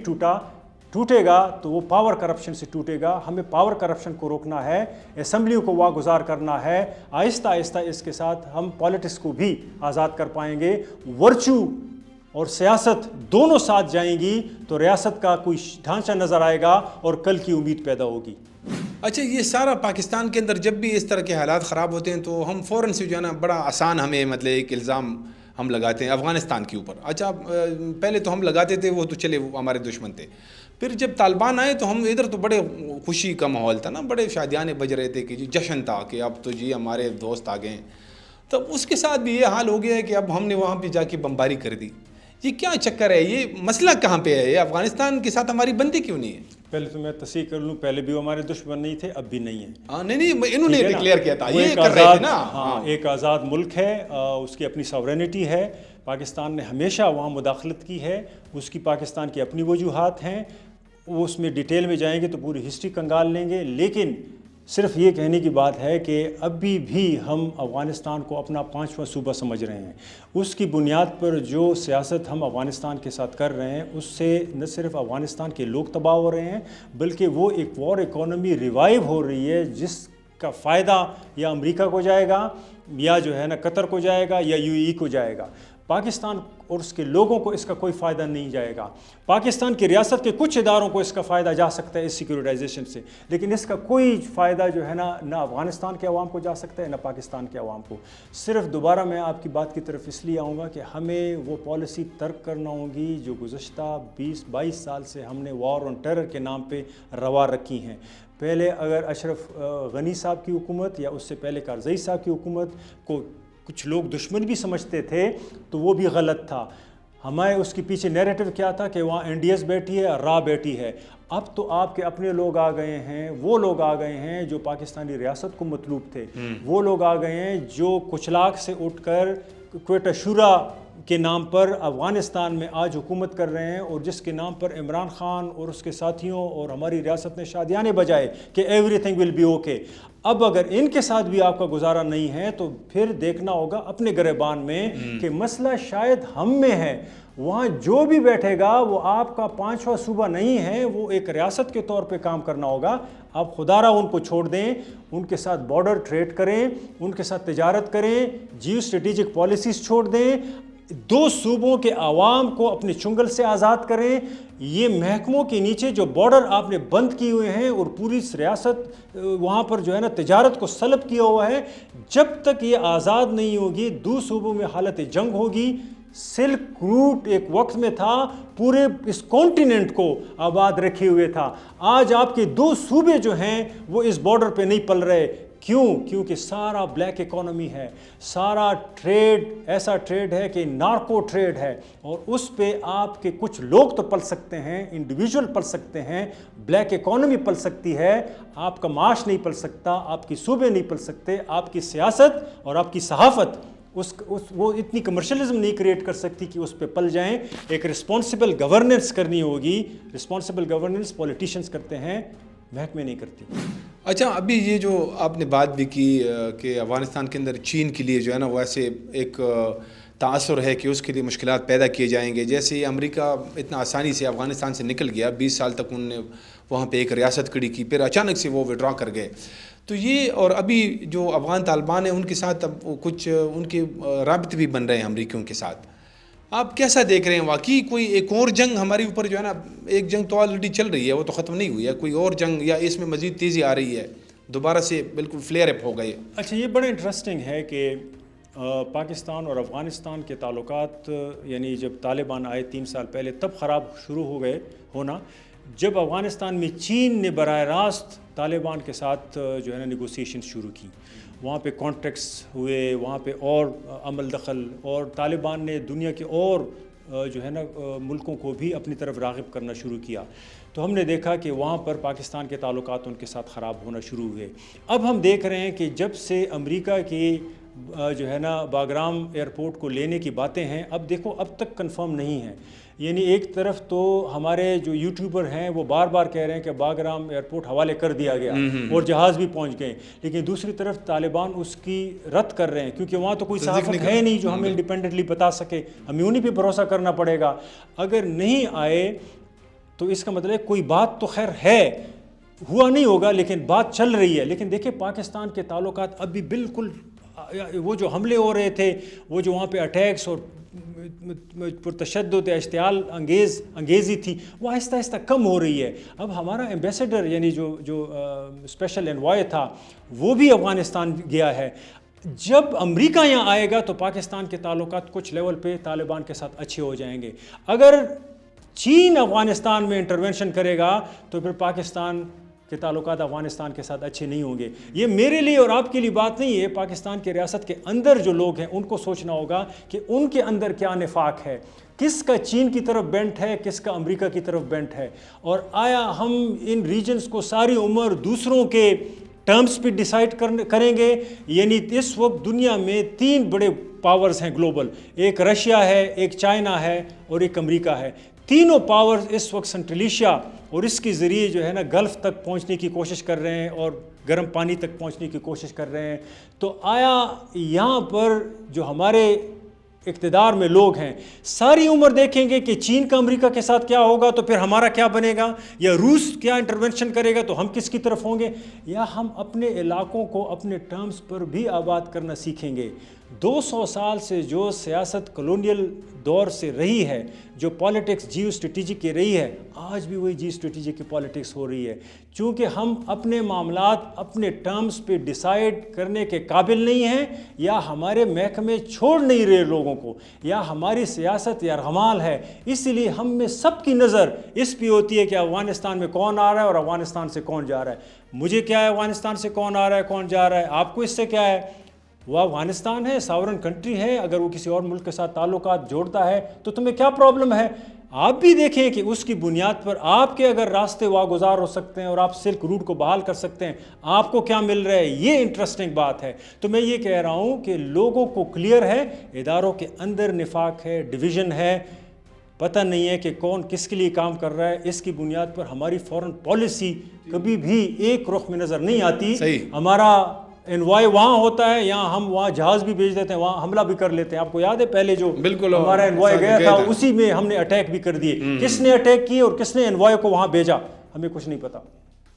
[SPEAKER 1] ٹوٹے گا تو وہ پاور کرپشن سے ٹوٹے گا. ہمیں پاور کرپشن کو روکنا ہے, اسمبلیوں کو واگزار کرنا ہے. آہستہ آہستہ اس کے ساتھ ہم پالیٹکس کو بھی آزاد کر پائیں گے. ورچو اور سیاست دونوں ساتھ جائیں گی تو ریاست کا کوئی ڈھانچہ نظر آئے گا اور کل کی امید پیدا ہوگی.
[SPEAKER 2] اچھا, یہ سارا پاکستان کے اندر جب بھی اس طرح کے حالات خراب ہوتے ہیں تو ہم فوراً سے جو ہے نا بڑا آسان ہمیں مطلب ایک الزام ہم لگاتے ہیں افغانستان کے اوپر. اچھا, پہلے تو ہم لگاتے تھے, وہ تو چلے وہ ہمارے دشمن تھے. پھر جب طالبان آئے تو ہم ادھر تو بڑے خوشی کا ماحول تھا نا, بڑے شادیانے بج رہے تھے کہ جی جشن تھا کہ اب تو جی ہمارے دوست آ گئے ہیں. تب اس کے ساتھ بھی یہ حال ہو گیا ہے کہ اب ہم نے وہاں پہ جا کے بمباری کر دی. یہ کیا چکر ہے, یہ مسئلہ کہاں پہ ہے, یہ افغانستان کے ساتھ ہماری بندی کیوں نہیں ہے؟
[SPEAKER 1] پہلے تو میں تصحیح کر لوں, پہلے بھی ہمارے دشمن نہیں تھے, اب بھی نہیں ہیں.
[SPEAKER 2] نہیں, انہوں نے ڈکلیئر کیا تھا, یہ کر رہے تھے نا.
[SPEAKER 1] ہاں, ایک آزاد ملک ہے, اس کی اپنی ساورینٹی ہے. پاکستان نے ہمیشہ وہاں مداخلت کی ہے, اس کی پاکستان کی اپنی وجوہات ہیں, وہ اس میں ڈیٹیل میں جائیں گے تو پوری ہسٹری کنگال لیں گے. لیکن صرف یہ کہنے کی بات ہے کہ ابھی بھی ہم افغانستان کو اپنا 5واں صوبہ سمجھ رہے ہیں. اس کی بنیاد پر جو سیاست ہم افغانستان کے ساتھ کر رہے ہیں اس سے نہ صرف افغانستان کے لوگ تباہ ہو رہے ہیں بلکہ وہ ایک وار اکانومی ریوائیو ہو رہی ہے جس کا فائدہ یا امریکہ کو جائے گا یا جو ہے نا قطر کو جائے گا یا UAE کو جائے گا. پاکستان اور اس کے لوگوں کو اس کا کوئی فائدہ نہیں جائے گا. پاکستان کی ریاست کے کچھ اداروں کو اس کا فائدہ جا سکتا ہے اس سیکیورٹائزیشن سے, لیکن اس کا کوئی فائدہ جو ہے نہ افغانستان کے عوام کو جا سکتا ہے نہ پاکستان کے عوام کو. صرف دوبارہ میں آپ کی بات کی طرف اس لیے آؤں گا کہ ہمیں وہ پالیسی ترک کرنا ہوگی جو گزشتہ 20-22 سال سے ہم نے وار آن ٹیرر کے نام پہ روا رکھی ہیں. پہلے اگر اشرف غنی صاحب کی حکومت یا اس سے پہلے کارزئی صاحب کی حکومت کو کچھ لوگ دشمن بھی سمجھتے تھے تو وہ بھی غلط تھا. ہمارے اس کے پیچھے نیریٹو کیا تھا کہ وہاں NDS بیٹھی ہے, را بیٹھی ہے. اب تو آپ کے اپنے لوگ آ گئے ہیں, وہ لوگ آ گئے ہیں جو پاکستانی ریاست کو مطلوب تھے, وہ لوگ آ گئے ہیں جو کچلاک سے اٹھ کر کوئٹہ شورا کے نام پر افغانستان میں آج حکومت کر رہے ہیں اور جس کے نام پر عمران خان اور اس کے ساتھیوں اور ہماری ریاست نے شادیانے بجائے کہ everything will be okay. اب اگر ان کے ساتھ بھی آپ کا گزارا نہیں ہے تو پھر دیکھنا ہوگا اپنے گریبان میں کہ مسئلہ شاید ہم میں ہے. وہاں جو بھی بیٹھے گا وہ آپ کا 5واں صوبہ نہیں ہے, وہ ایک ریاست کے طور پہ کام کرنا ہوگا. آپ خدا را ان کو چھوڑ دیں, ان کے ساتھ بارڈر ٹریڈ کریں, ان کے ساتھ تجارت کریں, جیو اسٹریٹجک پالیسیز چھوڑ دیں. دو صوبوں کے عوام کو اپنے چنگل سے آزاد کریں. یہ محکموں کے نیچے جو بارڈر آپ نے بند کیے ہوئے ہیں اور پوری ریاست وہاں پر جو ہے نا تجارت کو سلب کیا ہوا ہے, جب تک یہ آزاد نہیں ہوگی دو صوبوں میں حالت جنگ ہوگی. سلک روٹ ایک وقت میں تھا, پورے اس کانٹیننٹ کو آباد رکھے ہوئے تھا. آج آپ کے دو صوبے جو ہیں وہ اس بارڈر پہ نہیں پل رہے. کیوں؟ کیونکہ سارا بلیک اکانومی ہے, سارا ٹریڈ ایسا ٹریڈ ہے کہ نارکو ٹریڈ ہے, اور اس پہ آپ کے کچھ لوگ تو پل سکتے ہیں, انڈیویجول پل سکتے ہیں, بلیک اکانومی پل سکتی ہے, آپ کا معاش نہیں پل سکتا, آپ کی صوبے نہیں پل سکتے, آپ کی سیاست اور آپ کی صحافت وہ اتنی کمرشلزم نہیں کریٹ کر سکتی کہ اس پہ پل جائیں. ایک رسپانسبل گورننس کرنی ہوگی. رسپانسبل گورننس پولیٹیشینز کرتے ہیں, محکمے نہیں کرتی.
[SPEAKER 2] اچھا, ابھی یہ جو آپ نے بات بھی کی کہ افغانستان کے اندر چین کے لیے جو ہے نا وہ ایسے ایک تاثر ہے کہ اس کے لیے مشکلات پیدا کیے جائیں گے. جیسے امریکہ اتنا آسانی سے افغانستان سے نکل گیا, 20 سال تک انہوں نے وہاں پہ ایک ریاست کھڑی کی, پھر اچانک سے وہ وڈرا کر گئے. تو یہ, اور ابھی جو افغان طالبان ہیں ان کے ساتھ اب کچھ ان کے رابطے بھی بن رہے ہیں امریکیوں کے ساتھ. آپ کیسا دیکھ رہے ہیں؟ واقعی کوئی ایک اور جنگ ہمارے اوپر جو ہے نا, ایک جنگ تو آلریڈی چل رہی ہے, وہ تو ختم نہیں ہوئی ہے, کوئی اور جنگ یا اس میں مزید تیزی آ رہی ہے, دوبارہ سے بالکل فلیئر اپ ہو گئی؟
[SPEAKER 1] اچھا, یہ بڑا انٹرسٹنگ ہے کہ پاکستان اور افغانستان کے تعلقات یعنی جب طالبان آئے 3 سال پہلے تب خراب شروع ہو گئے ہونا, جب افغانستان میں چین نے براہ راست طالبان کے ساتھ جو ہے نا نیگوسیشن شروع کی. وہاں پہ کانٹیکٹس ہوئے, وہاں پہ اور عمل دخل, اور طالبان نے دنیا کے اور جو ہے نا ملکوں کو بھی اپنی طرف راغب کرنا شروع کیا. تو ہم نے دیکھا کہ وہاں پر پاکستان کے تعلقات ان کے ساتھ خراب ہونا شروع ہوئے. اب ہم دیکھ رہے ہیں کہ جب سے امریکہ کی جو ہے نا باگرام ایئرپورٹ کو لینے کی باتیں ہیں, اب دیکھو اب تک کنفرم نہیں ہیں. یعنی ایک طرف تو ہمارے جو یوٹیوبر ہیں وہ بار بار کہہ رہے ہیں کہ باگرام ایئرپورٹ حوالے کر دیا گیا اور جہاز بھی پہنچ گئے, لیکن دوسری طرف طالبان اس کی رد کر رہے ہیں کیونکہ وہاں تو کوئی صحافت ہے نہیں جو ہمیں انڈیپینڈنٹلی بتا سکے. ہمیں انہیں پہ بھروسہ کرنا پڑے گا. اگر نہیں آئے تو اس کا مطلب کوئی بات تو خیر ہے, ہوا نہیں ہوگا لیکن بات چل رہی ہے. لیکن دیکھیں پاکستان کے تعلقات اب بھی بالکل, وہ جو حملے ہو رہے تھے, وہ جو وہاں پہ اٹیکس اور پرتشدد اشتعال انگیزی تھی, وہ آہستہ آہستہ کم ہو رہی ہے. اب ہمارا ایمبیسڈر یعنی جو اسپیشل انوائے تھا وہ بھی افغانستان گیا ہے. جب امریکہ یہاں آئے گا تو پاکستان کے تعلقات کچھ لیول پہ طالبان کے ساتھ اچھے ہو جائیں گے. اگر چین افغانستان میں انٹرونشن کرے گا تو پھر پاکستان کے تعلقات افغانستان کے ساتھ اچھے نہیں ہوں گے. یہ میرے لیے اور آپ کے لیے بات نہیں ہے, پاکستان کے ریاست کے اندر جو لوگ ہیں ان کو سوچنا ہوگا کہ ان کے اندر کیا نفاق ہے, کس کا چین کی طرف بینٹ ہے, کس کا امریکہ کی طرف بینٹ ہے, اور آیا ہم ان ریجنز کو ساری عمر دوسروں کے ٹرمز پہ ڈیسائیڈ کریں گے. یعنی اس وقت دنیا میں 3 بڑے پاورز ہیں گلوبل, ایک رشیا ہے, ایک چائنا ہے اور ایک امریکہ ہے. تینوں پاورز اس وقت سنٹرل ایشیا اور اس کے ذریعے جو ہے نا گلف تک پہنچنے کی کوشش کر رہے ہیں اور گرم پانی تک پہنچنے کی کوشش کر رہے ہیں. تو آیا یہاں پر جو ہمارے اقتدار میں لوگ ہیں ساری عمر دیکھیں گے کہ چین کا امریکہ کے ساتھ کیا ہوگا تو پھر ہمارا کیا بنے گا, یا روس کیا انٹرونشن کرے گا تو ہم کس کی طرف ہوں گے, یا ہم اپنے علاقوں کو اپنے ٹرمز پر بھی آباد کرنا سیکھیں گے. 200 سال سے جو سیاست کلونیل دور سے رہی ہے, جو پالیٹکس جیو اسٹریٹجی کی رہی ہے, آج بھی وہی جیو اسٹریٹجی کی پالیٹکس ہو رہی ہے. چونکہ ہم اپنے معاملات اپنے ٹرمز پہ ڈیسائیڈ کرنے کے قابل نہیں ہیں, یا ہمارے محکمے چھوڑ نہیں رہے لوگوں کو, یا ہماری سیاست یرغمال ہے. اسی لیے ہم میں سب کی نظر اس پہ ہوتی ہے کہ افغانستان میں کون آ رہا ہے اور افغانستان سے کون جا رہا ہے. مجھے کیا ہے افغانستان سے کون آ رہا ہے کون جا رہا ہے, آپ کو اس سے کیا ہے؟ وہ افغانستان ہے, ساورن کنٹری ہے, اگر وہ کسی اور ملک کے ساتھ تعلقات جوڑتا ہے تو تمہیں کیا پرابلم ہے؟ آپ بھی دیکھیں کہ اس کی بنیاد پر آپ کے اگر راستے واگزار ہو سکتے ہیں اور آپ سلک روٹ کو بحال کر سکتے ہیں, آپ کو کیا مل رہا ہے؟ یہ انٹرسٹنگ بات ہے. تو میں یہ کہہ رہا ہوں کہ لوگوں کو کلیئر ہے, اداروں کے اندر نفاق ہے, ڈویژن ہے, پتہ نہیں ہے کہ کون کس کے لیے کام کر رہا ہے. اس کی بنیاد پر ہماری فورن پالیسی کبھی بھی ایک رخ میں نظر نہیں آتی. ہمارا انوائے وہاں ہوتا ہے, یہاں ہم وہاں جہاز بھی بھیج دیتے ہیں, وہاں حملہ بھی کر لیتے ہیں. آپ کو یاد ہے پہلے جو ہمارا انوائے گیا تھا اسی میں ہم نے اٹیک بھی کر دیے. کس نے اٹیک کی اور کس نے انوائے کو وہاں بھیجا ہمیں کچھ نہیں پتا.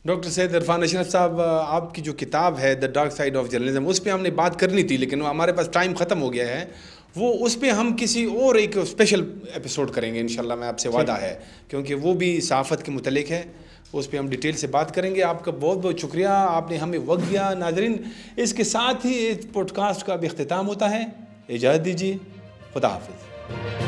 [SPEAKER 2] ڈاکٹر سید عرفان اشرف صاحب, آپ کی جو کتاب ہے the dark side of journalism, اس پہ ہم نے بات کرنی تھی لیکن ہمارے پاس ٹائم ختم ہو گیا ہے. وہ اس پہ ہم کسی اور ایک اسپیشل ایپیسوڈ کریں گے انشاءاللہ، میں آپ سے وعدہ ہے، کیونکہ وہ بھی صحافت کے متعلق ہے، اس پہ ہم ڈیٹیل سے بات کریں گے۔ آپ کا بہت بہت شکریہ، آپ نے ہمیں وقت دیا۔ ناظرین، اس کے ساتھ ہی اس پوڈ کاسٹ کا بھی اختتام ہوتا ہے، اجازت دیجیے، خدا حافظ۔